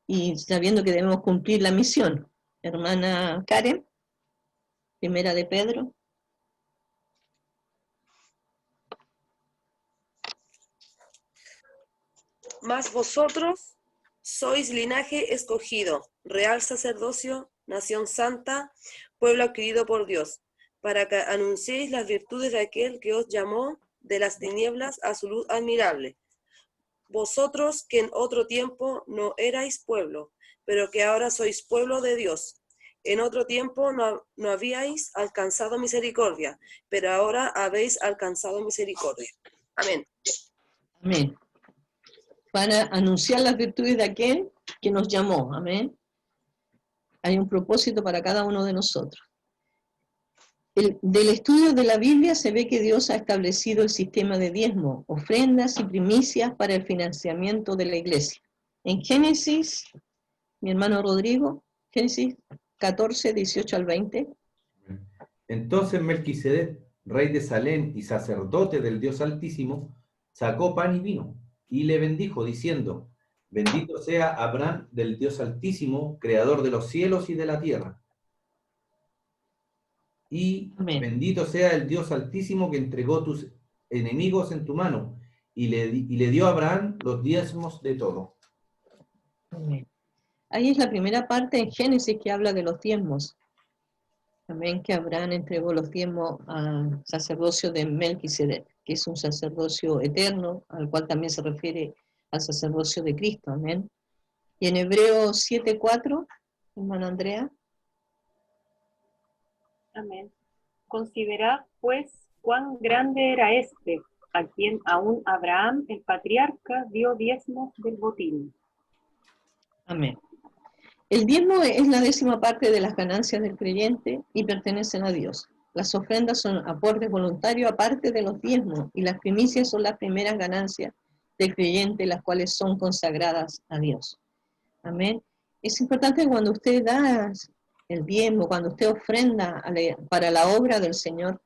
y sabiendo que debemos cumplir la misión. Hermana Karen, primera de Pedro.
Mas vosotros sois linaje escogido, real sacerdocio, nación santa, pueblo adquirido por Dios, para que anunciéis las virtudes de aquel que os llamó de las tinieblas a su luz admirable. Vosotros que en otro tiempo no erais pueblo, pero que ahora sois pueblo de Dios. En otro tiempo no habíais alcanzado misericordia, pero ahora habéis alcanzado misericordia. Amén.
Amén. Para anunciar las virtudes de aquel que nos llamó. Amén. Hay un propósito para cada uno de nosotros. Del estudio de la Biblia se ve que Dios ha establecido el sistema de diezmo, ofrendas y primicias para el financiamiento de la iglesia. En Génesis, mi hermano Rodrigo, Génesis 14, 18 al 20.
Entonces Melquisedec, rey de Salem y sacerdote del Dios Altísimo, sacó pan y vino, y le bendijo, diciendo, bendito sea Abraham del Dios Altísimo, creador de los cielos y de la tierra. Y
Amén.
bendito sea el Dios Altísimo que entregó tus enemigos en tu mano, y le dio a Abraham los diezmos de todo.
Amén. Ahí es la primera parte en Génesis que habla de los diezmos. Amén, que Abraham entregó los diezmos al sacerdocio de Melquisedec, que es un sacerdocio eterno, al cual también se refiere al sacerdocio de Cristo. Amén. Y en Hebreos 7:4, hermana Andrea.
Amén. Considerad, pues, cuán grande era este, a quien aún Abraham, el patriarca, dio diezmos del botín.
Amén. El diezmo es la 10ª parte de las ganancias del creyente y pertenecen a Dios. Las ofrendas son aportes voluntarios aparte de los diezmos, y las primicias son las primeras ganancias del creyente, las cuales son consagradas a Dios. Amén. Es importante que cuando usted da el diezmo, cuando usted ofrenda para la obra del Señor,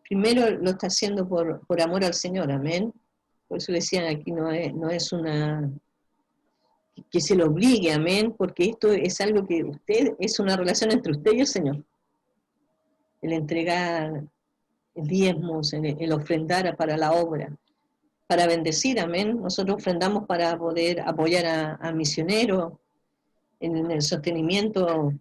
primero lo está haciendo por amor al Señor. Amén. Por eso decían aquí, no es una que se lo obligue, amén, porque esto es algo que es una relación entre usted y el Señor. El entregar diezmos, el ofrendar para la obra, para bendecir, amén. Nosotros ofrendamos para poder apoyar a misioneros en el sostenimiento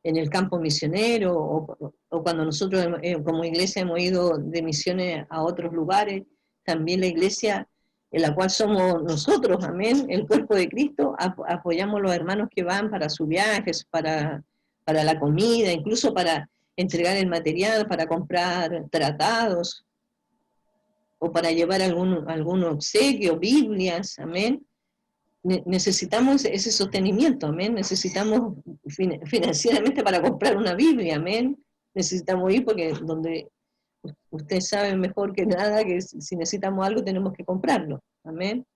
en el campo misionero, o cuando nosotros como iglesia hemos ido de misiones a otros lugares, también la iglesia en la cual somos nosotros, amén, el cuerpo de Cristo, apoyamos a los hermanos que van para sus viajes, para la comida, incluso para entregar el material, para comprar tratados, o para llevar algún obsequio, Biblias, amén. Necesitamos ese sostenimiento, amén. Necesitamos financieramente para comprar una Biblia, amén. Necesitamos ir porque donde usted sabe mejor que nada que si necesitamos algo tenemos que comprarlo, amén.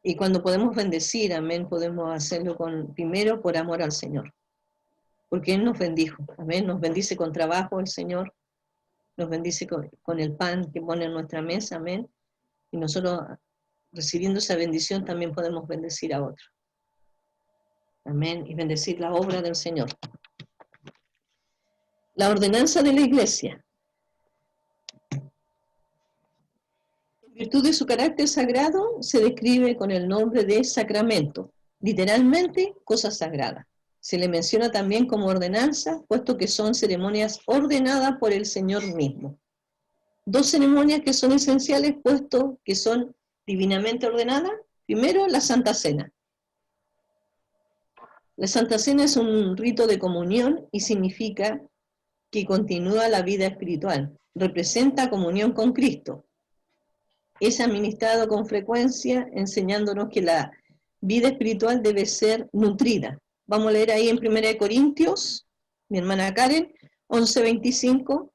Y cuando podemos bendecir, amén, podemos hacerlo primero por amor al Señor, porque Él nos bendijo, amén. Nos bendice con trabajo el Señor, nos bendice con el pan que pone en nuestra mesa, amén. Y nosotros, recibiendo esa bendición, también podemos bendecir a otros. Amén. Y bendecir la obra del Señor. La ordenanza de la iglesia. En virtud de su carácter sagrado, se describe con el nombre de sacramento. Literalmente, cosa sagrada. Se le menciona también como ordenanza, puesto que son ceremonias ordenadas por el Señor mismo. Dos ceremonias que son esenciales, puesto que son divinamente ordenadas. Primero, la Santa Cena. La Santa Cena es un rito de comunión y significa que continúa la vida espiritual. Representa comunión con Cristo. Es administrado con frecuencia, enseñándonos que la vida espiritual debe ser nutrida. Vamos a leer ahí en 1 Corintios, mi hermana Karen, 11:25.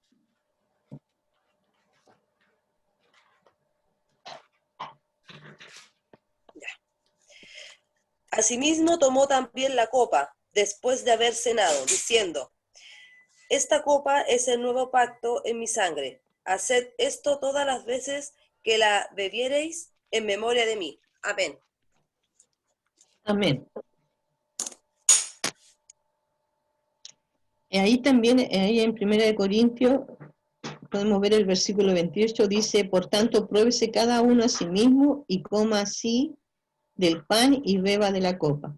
Asimismo tomó también la copa, después de haber cenado, diciendo: esta copa es el nuevo pacto en mi sangre. Haced esto todas las veces que la bebiereis en memoria de mí. Amén.
Amén. Y ahí también, ahí en 1 Corintios, podemos ver el versículo 28, dice: por tanto, pruébese cada uno a sí mismo y coma así del pan y beba de la copa.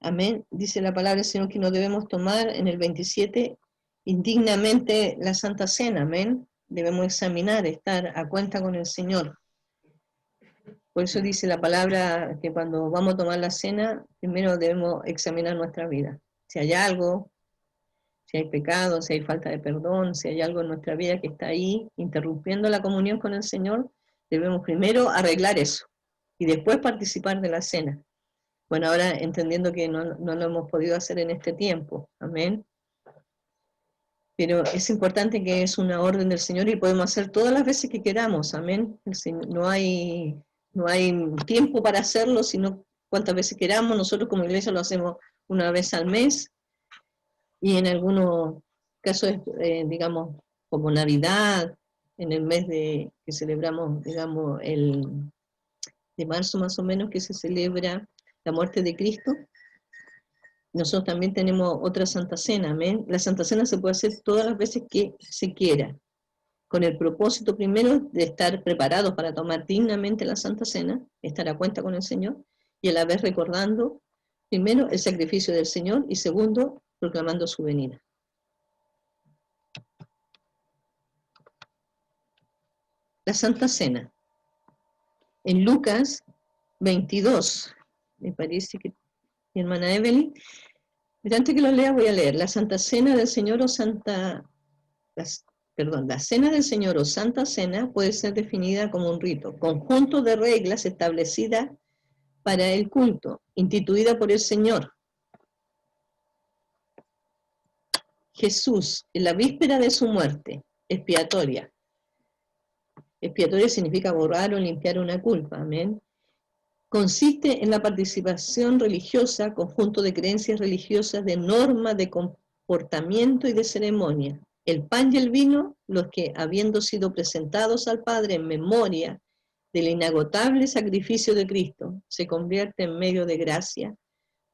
Amén. Dice la palabra del Señor que no debemos tomar, en el 27, indignamente la Santa Cena. Amén. Debemos examinar, estar a cuenta con el Señor. Por eso dice la palabra que cuando vamos a tomar la cena, primero debemos examinar nuestra vida. Si hay algo, si hay pecado, si hay falta de perdón, si hay algo en nuestra vida que está ahí interrumpiendo la comunión con el Señor, debemos primero arreglar eso y después participar de la cena. Bueno, ahora entendiendo que no lo hemos podido hacer en este tiempo, amén. Pero es importante que es una orden del Señor y podemos hacer todas las veces que queramos, amén. No hay tiempo para hacerlo, sino cuantas veces queramos. Nosotros como iglesia lo hacemos una vez al mes, y en algunos casos, digamos, como Navidad, en el mes que celebramos, digamos, de marzo más o menos, que se celebra la muerte de Cristo. Nosotros también tenemos otra Santa Cena, amén. La Santa Cena se puede hacer todas las veces que se quiera, con el propósito primero de estar preparados para tomar dignamente la Santa Cena, estar a cuenta con el Señor, y a la vez recordando, primero, el sacrificio del Señor, y segundo, proclamando su venida. La Santa Cena. En Lucas 22, me parece que mi hermana Evelyn, pero antes que lo lea voy a leer. La Santa Cena del Señor la Cena del Señor o Santa Cena puede ser definida como un rito, conjunto de reglas establecidas para el culto, instituida por el Señor. Jesús, en la víspera de su muerte, expiatoria. Expiatoria significa borrar o limpiar una culpa, amén. Consiste en la participación religiosa, conjunto de creencias religiosas, de normas, de comportamiento y de ceremonia. El pan y el vino, los que, habiendo sido presentados al Padre en memoria del inagotable sacrificio de Cristo, se convierte en medio de gracia,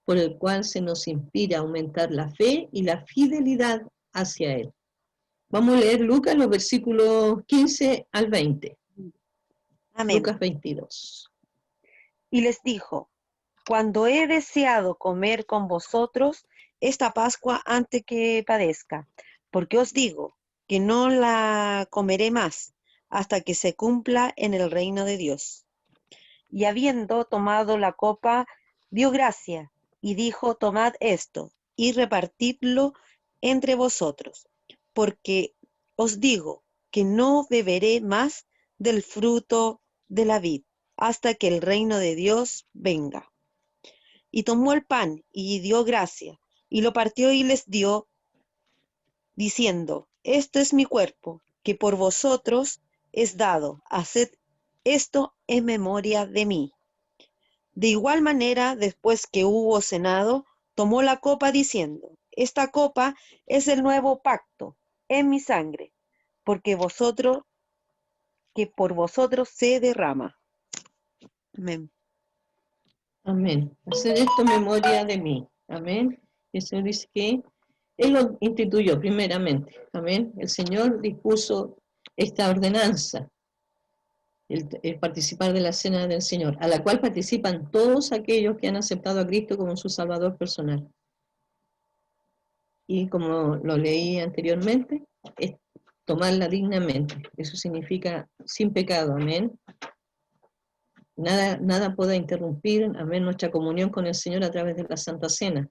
por el cual se nos inspira a aumentar la fe y la fidelidad hacia Él. Vamos a leer Lucas, los versículos 15 al 20.
Amén.
Lucas 22.
Y les dijo, cuando he deseado comer con vosotros esta Pascua antes que padezca, porque os digo que no la comeré más hasta que se cumpla en el reino de Dios. Y habiendo tomado la copa, dio gracia y dijo, tomad esto y repartidlo entre vosotros, porque os digo que no beberé más del fruto de la vid hasta que el reino de Dios venga. Y tomó el pan y dio gracia, y lo partió y les dio, diciendo, esto es mi cuerpo, que por vosotros es dado, haced esto en memoria de mí. De igual manera, después que hubo cenado, tomó la copa diciendo, esta copa es el nuevo pacto en mi sangre, porque por vosotros se derrama. Amén.
Amén. Hacer esto en memoria de mí. Amén. El Señor dice que Él lo instituyó primeramente. Amén. El Señor dispuso esta ordenanza, el participar de la cena del Señor, a la cual participan todos aquellos que han aceptado a Cristo como su Salvador personal. Y como lo leí anteriormente, es tomarla dignamente. Eso significa sin pecado. Amén. Nada pueda interrumpir, amén, nuestra comunión con el Señor a través de la Santa Cena.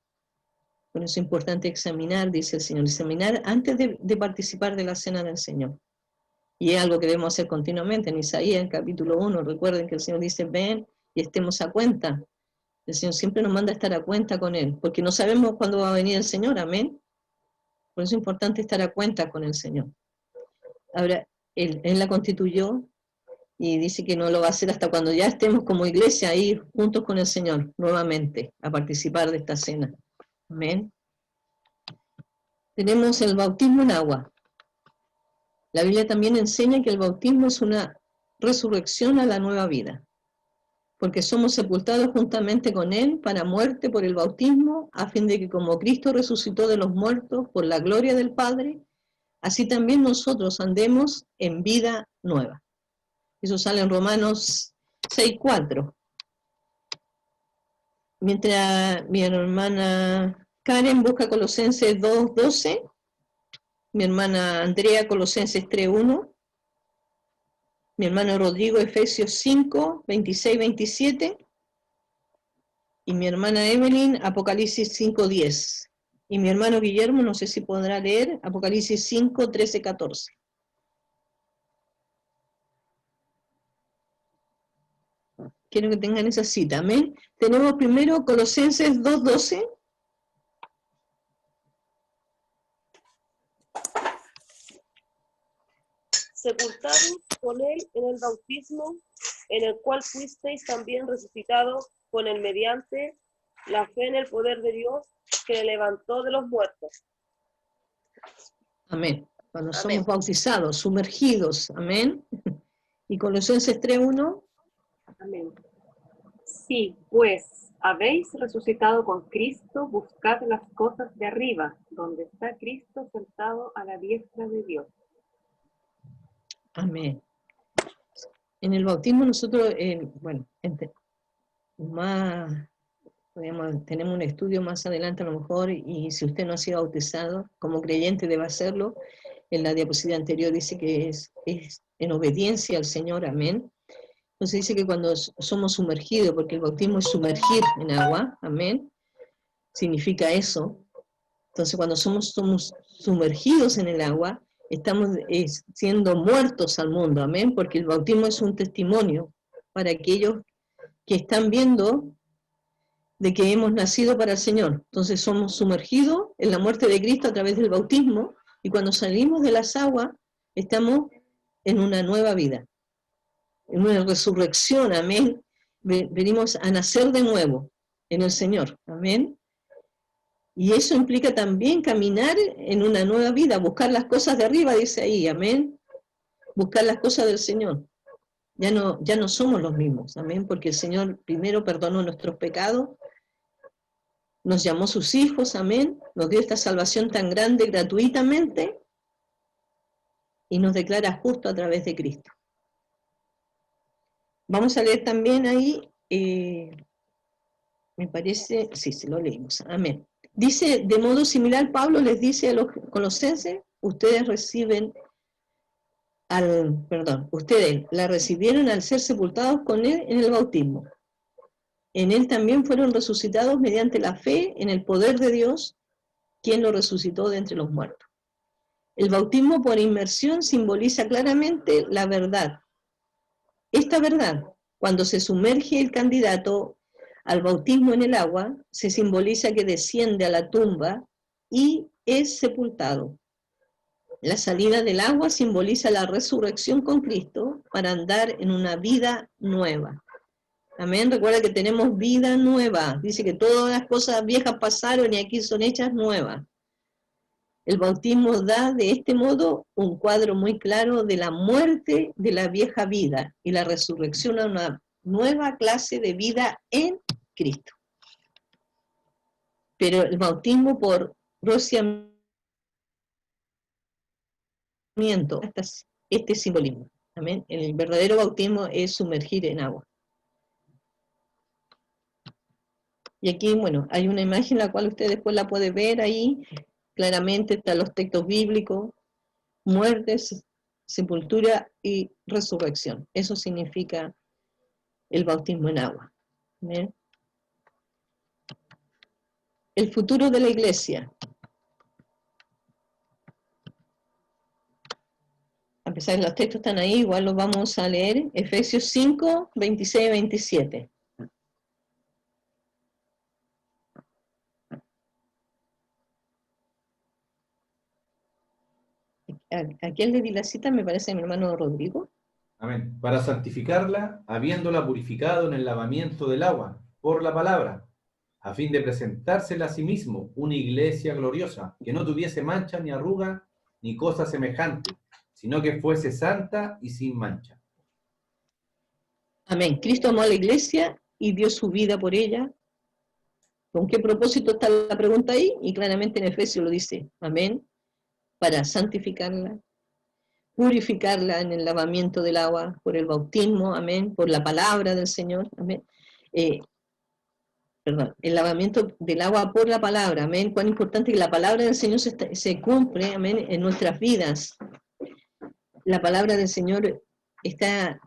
Por eso es importante examinar, dice el Señor, examinar antes de participar de la Cena del Señor. Y es algo que debemos hacer continuamente. En Isaías, en capítulo 1, recuerden que el Señor dice, ven y estemos a cuenta. El Señor siempre nos manda a estar a cuenta con Él, porque no sabemos cuándo va a venir el Señor, amén. Por eso es importante estar a cuenta con el Señor. Ahora, Él la constituyó, y dice que no lo va a hacer hasta cuando ya estemos como iglesia ahí juntos con el Señor, nuevamente, a participar de esta cena. Amén. Tenemos el bautismo en agua. La Biblia también enseña que el bautismo es una resurrección a la nueva vida, porque somos sepultados juntamente con Él para muerte por el bautismo, a fin de que como Cristo resucitó de los muertos por la gloria del Padre, así también nosotros andemos en vida nueva. Eso sale en Romanos 6:4. Mientras mi hermana Karen busca Colosenses 2:12, mi hermana Andrea Colosenses 3:1, mi hermano Rodrigo Efesios 5:26-27, y mi hermana Evelyn Apocalipsis 5:10. Y mi hermano Guillermo, no sé si podrá leer, Apocalipsis 5:13-14. Quiero que tengan esa cita, amén. Tenemos primero Colosenses 2:12.
Sepultados con él en el bautismo, en el cual fuisteis también resucitados con él mediante la fe en el poder de Dios que le levantó de los muertos.
Amén. Cuando
Amén.
somos bautizados, sumergidos, amén. Y Colosenses 3:1.
Amén. Sí, pues habéis resucitado con Cristo, buscad las cosas de arriba, donde está Cristo sentado a la diestra de Dios.
Amén. En el bautismo nosotros, tenemos un estudio más adelante a lo mejor, y si usted no ha sido bautizado, como creyente debe hacerlo. En la diapositiva anterior dice que es en obediencia al Señor, amén. Entonces dice que cuando somos sumergidos, porque el bautismo es sumergir en agua, amén, significa eso. Entonces cuando somos sumergidos en el agua, estamos siendo muertos al mundo, amén, porque el bautismo es un testimonio para aquellos que están viendo de que hemos nacido para el Señor. Entonces somos sumergidos en la muerte de Cristo a través del bautismo, y cuando salimos de las aguas, estamos en una nueva vida, en una resurrección, amén. Venimos a nacer de nuevo en el Señor, amén. Y eso implica también caminar en una nueva vida, buscar las cosas de arriba, dice ahí, amén. Buscar las cosas del Señor. ya no somos los mismos, amén, porque el Señor primero perdonó nuestros pecados, nos llamó sus hijos, amén, nos dio esta salvación tan grande gratuitamente y nos declara justo a través de Cristo. Vamos a leer también ahí, me parece, sí, lo leímos, amén. Dice, de modo similar, Pablo les dice a los colosenses, ustedes la recibieron al ser sepultados con él en el bautismo. En él también fueron resucitados mediante la fe en el poder de Dios, quien lo resucitó de entre los muertos. El bautismo por inmersión simboliza claramente la verdad. Esta verdad, cuando se sumerge el candidato al bautismo en el agua, se simboliza que desciende a la tumba y es sepultado. La salida del agua simboliza la resurrección con Cristo para andar en una vida nueva. Amén. Recuerda que tenemos vida nueva. Dice que todas las cosas viejas pasaron y aquí son hechas nuevas. El bautismo da de este modo un cuadro muy claro de la muerte de la vieja vida y la resurrección a una nueva clase de vida en Cristo. Pero el bautismo por rociamiento, este simbolismo. Amén. El verdadero bautismo es sumergir en agua. Y aquí, bueno, hay una imagen la cual usted después la puede ver ahí. Claramente están los textos bíblicos, muerte, sepultura y resurrección. Eso significa el bautismo en agua. ¿Bien? El futuro de la iglesia. A pesar de que los textos están ahí, igual los vamos a leer. Efesios 5, 26 y 27. Aquí el de la cita me parece mi hermano Rodrigo.
Amén. Para santificarla, habiéndola purificado en el lavamiento del agua, por la palabra, a fin de presentársela a sí mismo una iglesia gloriosa, que no tuviese mancha ni arruga, ni cosa semejante, sino que fuese santa y sin mancha.
Amén. Cristo amó a la iglesia y dio su vida por ella. ¿Con qué propósito está la pregunta ahí? Y claramente en Efesios lo dice. Amén. Para santificarla, purificarla en el lavamiento del agua, por el bautismo, amén, por la palabra del Señor, amén. El lavamiento del agua por la palabra, amén. Cuán importante que la palabra del Señor se cumple, amén, en nuestras vidas. La palabra del Señor está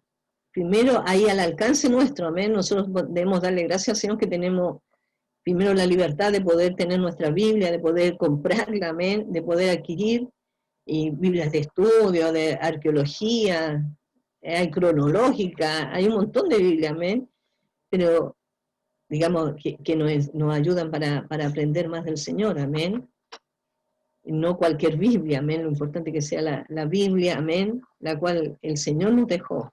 primero ahí al alcance nuestro, amén. Nosotros debemos darle gracias al Señor que tenemos primero la libertad de poder tener nuestra Biblia, de poder comprarla, amén, de poder adquirir Biblias de estudio, de arqueología, hay cronológica, hay un montón de Biblias, amén, pero digamos que nos ayudan para aprender más del Señor, amén. No cualquier Biblia, amén, lo importante que sea la Biblia, amén, la cual el Señor nos dejó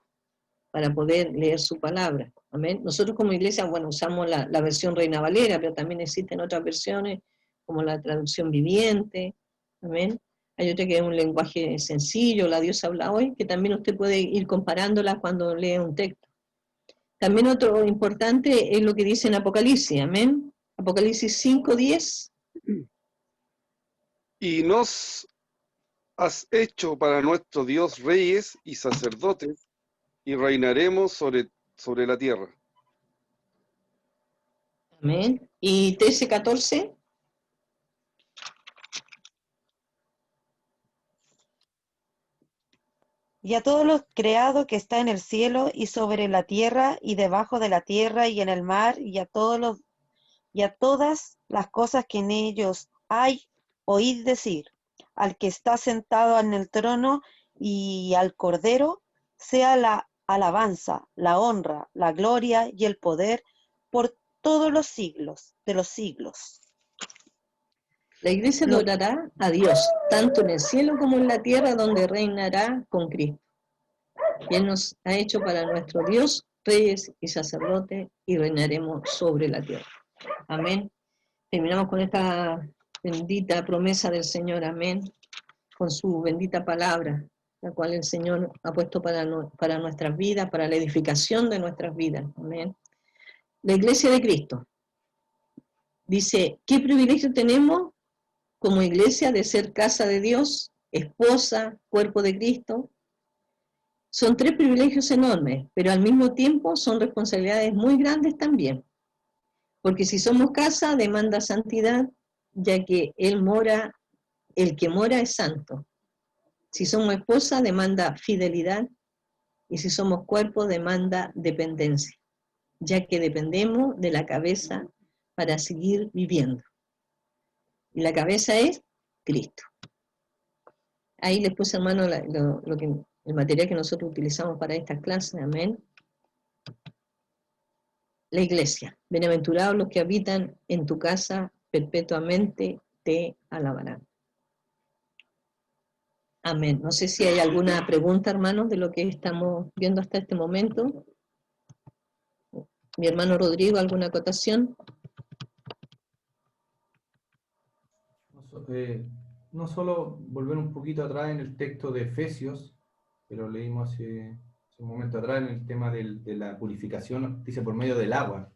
para poder leer su palabra, amén. Nosotros como iglesia, bueno, usamos la versión Reina Valera, pero también existen otras versiones, como la traducción viviente, amén. Hay otra que es un lenguaje sencillo, la Dios habla hoy, que también usted puede ir comparándola cuando lee un texto. También otro importante es lo que dice en Apocalipsis, amén. Apocalipsis 5:10.
Y nos has hecho para nuestro Dios reyes y sacerdotes, y reinaremos sobre la tierra.
Amén. Y 13:14.
Y a todos los creados que está en el cielo y sobre la tierra y debajo de la tierra y en el mar y a todas las cosas que en ellos hay, oíd decir, al que está sentado en el trono y al Cordero, sea la alabanza, la honra, la gloria y el poder por todos los siglos de los siglos.
La iglesia adorará a Dios, tanto en el cielo como en la tierra, donde reinará con Cristo. Y Él nos ha hecho para nuestro Dios reyes y sacerdotes, y reinaremos sobre la tierra. Amén. Terminamos con esta bendita promesa del Señor, amén, con su bendita palabra. la cual el Señor ha puesto para nuestras vidas, para la edificación de nuestras vidas. Amén. La iglesia de Cristo. Dice, ¿qué privilegio tenemos como iglesia de ser casa de Dios, esposa, cuerpo de Cristo? Son 3 privilegios enormes, pero al mismo tiempo son responsabilidades muy grandes también. Porque si somos casa, demanda santidad, ya que el que mora es santo. Si somos esposa, demanda fidelidad, y si somos cuerpo, demanda dependencia, ya que dependemos de la cabeza para seguir viviendo. Y la cabeza es Cristo. Ahí les puse, hermano, el material que nosotros utilizamos para estas clases, amén. La iglesia. Bienaventurados los que habitan en tu casa, perpetuamente te alabarán. Amén. No sé si hay alguna pregunta, hermanos, de lo que estamos viendo hasta este momento. Mi hermano Rodrigo, ¿alguna acotación?
No solo volver un poquito atrás en el texto de Efesios, que lo leímos hace un momento atrás, en el tema de la purificación, dice por medio del agua,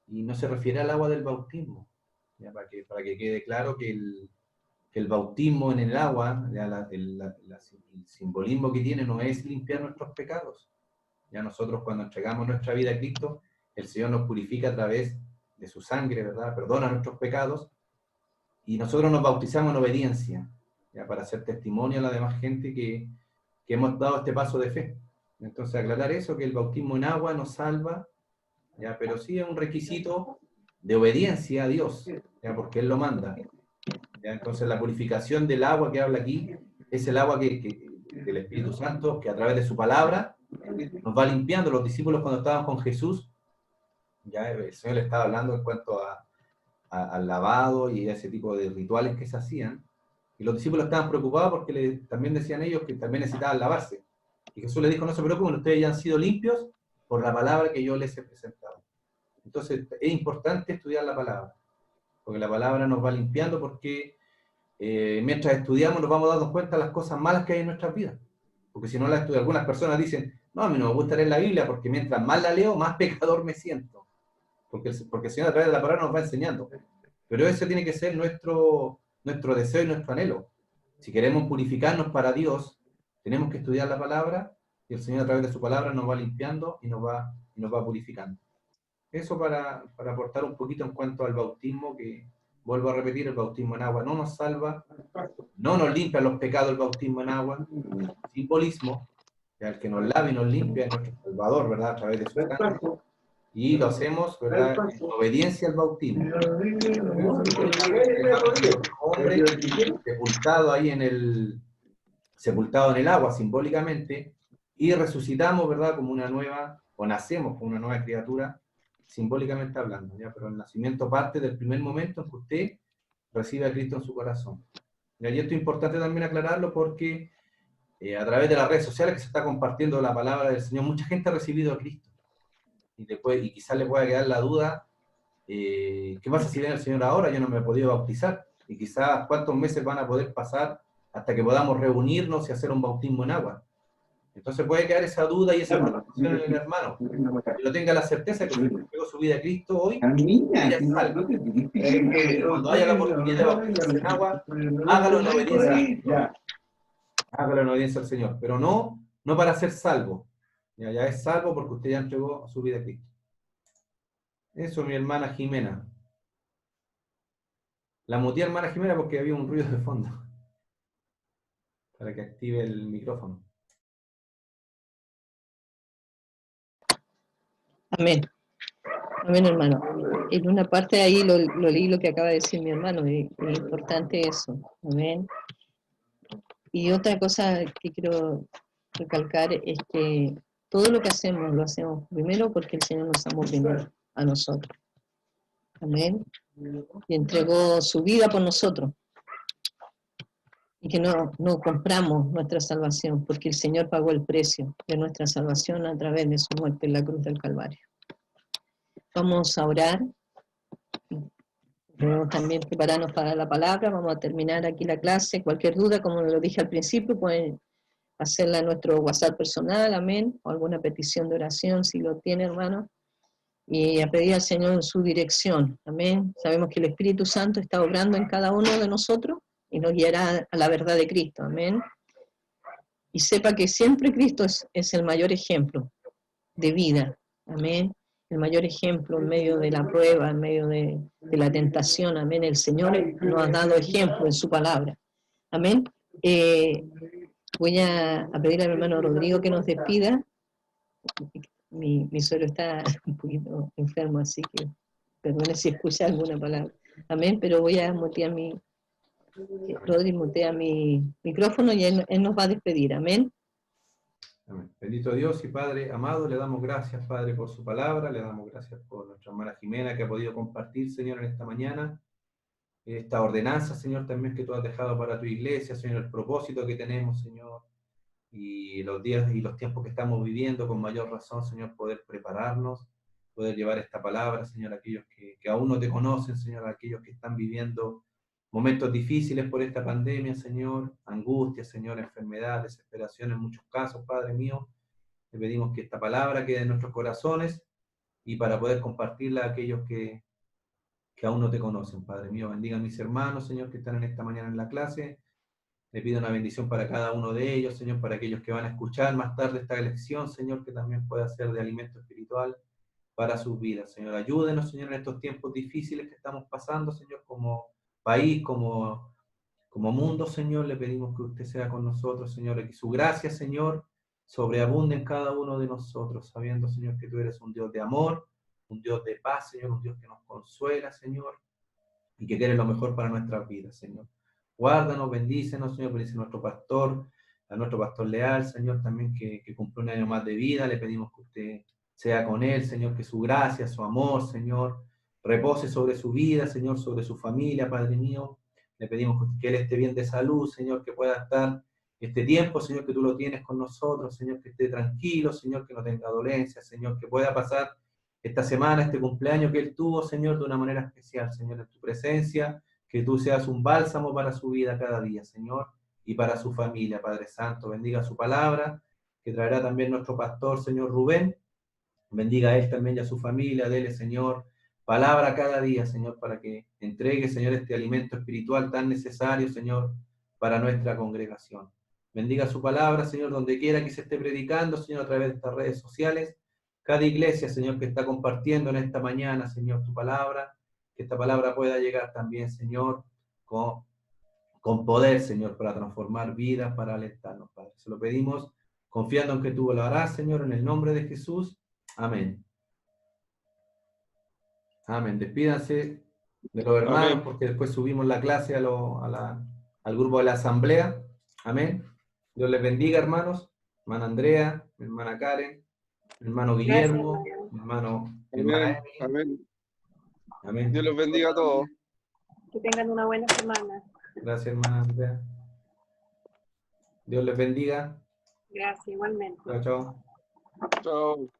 y no se refiere al agua del bautismo, ya, para que quede claro que el bautismo en el agua, ya el simbolismo que tiene no es limpiar nuestros pecados. Ya nosotros cuando entregamos nuestra vida a Cristo, el Señor nos purifica a través de su sangre, ¿verdad? Perdona nuestros pecados, y nosotros nos bautizamos en obediencia, ya, para hacer testimonio a la demás gente que hemos dado este paso de fe. Entonces aclarar eso, que el bautismo en agua nos salva, ya, pero sí es un requisito de obediencia a Dios, ya, porque Él lo manda. Ya, entonces la purificación del agua que habla aquí es el agua del Espíritu Santo, que a través de su palabra nos va limpiando. Los discípulos cuando estaban con Jesús, ya el Señor le estaba hablando en cuanto al lavado y a ese tipo de rituales que se hacían, y los discípulos estaban preocupados porque también decían ellos que también necesitaban lavarse. Y Jesús les dijo, no se preocupen, ustedes ya han sido limpios por la palabra que yo les he presentado. Entonces es importante estudiar la palabra, porque la palabra nos va limpiando, porque mientras estudiamos nos vamos dando cuenta de las cosas malas que hay en nuestras vidas. Porque si no la estudiamos, algunas personas dicen, no, a mí no me gusta leer la Biblia porque mientras más la leo, más pecador me siento. Porque el Señor a través de la palabra nos va enseñando. Pero ese tiene que ser nuestro deseo y nuestro anhelo. Si queremos purificarnos para Dios, tenemos que estudiar la palabra, y el Señor a través de su palabra nos va limpiando y nos va purificando. Eso para aportar un poquito en cuanto al bautismo, que vuelvo a repetir, el bautismo en agua no nos salva, no nos limpia los pecados el bautismo en agua, simbolismo, el que nos lava y nos limpia es nuestro Salvador, ¿verdad? A través de su sangre. Y lo hacemos, ¿verdad?, en obediencia al bautismo. Hombre sepultado ahí sepultado en el agua simbólicamente, y resucitamos, ¿verdad?, como una nueva, o nacemos como una nueva criatura, simbólicamente hablando, ¿ya? Pero el nacimiento parte del primer momento en que usted recibe a Cristo en su corazón. Y esto es importante también aclararlo porque a través de las redes sociales que se está compartiendo la palabra del Señor, mucha gente ha recibido a Cristo. Y quizás le pueda quedar la duda, ¿qué pasa si viene el Señor ahora? Yo no me he podido bautizar. Y quizás cuántos meses van a poder pasar hasta que podamos reunirnos y hacer un bautismo en agua. Entonces puede quedar esa duda y esa preocupación en el hermano. Que lo tenga la certeza que si entregó su vida a Cristo hoy, ella es salva. Cuando haya la oportunidad de bautizarse en agua, hágalo en obediencia. Hágalo en obediencia al Señor. Pero no para ser salvo. Ya es salvo porque usted ya entregó su vida a Cristo. Eso, mi hermana Jimena. La muteé, hermana Jimena, porque había un ruido de fondo. Para que active el micrófono.
Amén. Amén, hermano. En una parte ahí lo leí lo que acaba de decir mi hermano, y es importante eso. Amén. Y otra cosa que quiero recalcar es que todo lo que hacemos, lo hacemos primero porque el Señor nos amó primero a nosotros. Amén. Y entregó su vida por nosotros. Y que no compramos nuestra salvación, porque el Señor pagó el precio de nuestra salvación a través de su muerte en la cruz del Calvario. Vamos a orar. Debemos también prepararnos para la palabra. Vamos a terminar aquí la clase. Cualquier duda, como lo dije al principio, pueden hacerla en nuestro WhatsApp personal, amén, o alguna petición de oración si lo tiene, hermano, y a pedir al Señor su dirección, amén. Sabemos que el Espíritu Santo está obrando en cada uno de nosotros y nos guiará a la verdad de Cristo, amén. Y sepa que siempre Cristo es el mayor ejemplo de vida, amén. El mayor ejemplo en medio de la prueba, en medio de la tentación, amén. El Señor nos ha dado ejemplo en su palabra, amén. Voy a pedir al hermano Rodrigo que nos despida. Mi suegro está un poquito enfermo, así que perdone si escucha alguna palabra. Amén, pero voy a mutear Rodri mutea mi micrófono y él nos va a despedir. Amén.
Amén. Bendito Dios y Padre amado, le damos gracias, Padre, por su palabra, le damos gracias por nuestra hermana Jimena que ha podido compartir, Señor, en esta mañana, esta ordenanza, Señor, también que tú has dejado para tu iglesia, Señor, el propósito que tenemos, Señor, y los días y los tiempos que estamos viviendo, con mayor razón, Señor, poder prepararnos, poder llevar esta palabra, Señor, a aquellos que aún no te conocen, Señor, a aquellos que están viviendo momentos difíciles por esta pandemia, Señor, angustia, Señor, enfermedad, desesperación en muchos casos, Padre mío. Te pedimos que esta palabra quede en nuestros corazones y para poder compartirla a aquellos que aún no te conocen, Padre mío. Bendiga a mis hermanos, Señor, que están en esta mañana en la clase. Le pido una bendición para cada uno de ellos, Señor, para aquellos que van a escuchar más tarde esta lección, Señor, que también pueda ser de alimento espiritual para sus vidas. Señor, ayúdenos, Señor, en estos tiempos difíciles que estamos pasando, Señor, como país, como mundo, Señor. Le pedimos que usted sea con nosotros, Señor, y que su gracia, Señor, sobreabunde en cada uno de nosotros, sabiendo, Señor, que tú eres un Dios de amor, un Dios de paz, Señor, un Dios que nos consuela, Señor, y que quiere lo mejor para nuestras vidas, Señor. Guárdanos, bendícenos, Señor, bendice a nuestro pastor Leal, Señor, también que cumple un año más de vida. Le pedimos que usted sea con él, Señor, que su gracia, su amor, Señor, repose sobre su vida, Señor, sobre su familia, Padre mío. Le pedimos que él esté bien de salud, Señor, que pueda estar este tiempo, Señor, que tú lo tienes con nosotros, Señor, que esté tranquilo, Señor, que no tenga dolencia, Señor, que pueda pasar esta semana, este cumpleaños que él tuvo, Señor, de una manera especial, Señor, en tu presencia, que tú seas un bálsamo para su vida cada día, Señor, y para su familia, Padre Santo. Bendiga su palabra, que traerá también nuestro pastor, Señor Rubén. Bendiga a él también y a su familia, dele, Señor, palabra cada día, Señor, para que entregue, Señor, este alimento espiritual tan necesario, Señor, para nuestra congregación. Bendiga su palabra, Señor, donde quiera que se esté predicando, Señor, a través de estas redes sociales. Cada iglesia, Señor, que está compartiendo en esta mañana, Señor, tu palabra, que esta palabra pueda llegar también, Señor, con poder, Señor, para transformar vidas, para alentarnos, Padre. Se lo pedimos confiando en que tú lo harás, Señor, en el nombre de Jesús. Amén. Amén. Despídanse de los hermanos,
Amén.
porque después subimos la clase al grupo de la asamblea. Amén. Dios les bendiga, hermanos. Hermana Andrea, hermana Karen, hermano Guillermo, hermano, hermana
Amén.
Emily.
Amén.
Amén.
Dios los bendiga a todos.
Que tengan una buena semana.
Gracias, hermana Andrea. Dios les bendiga.
Gracias, igualmente.
Chao, chao.
Chao.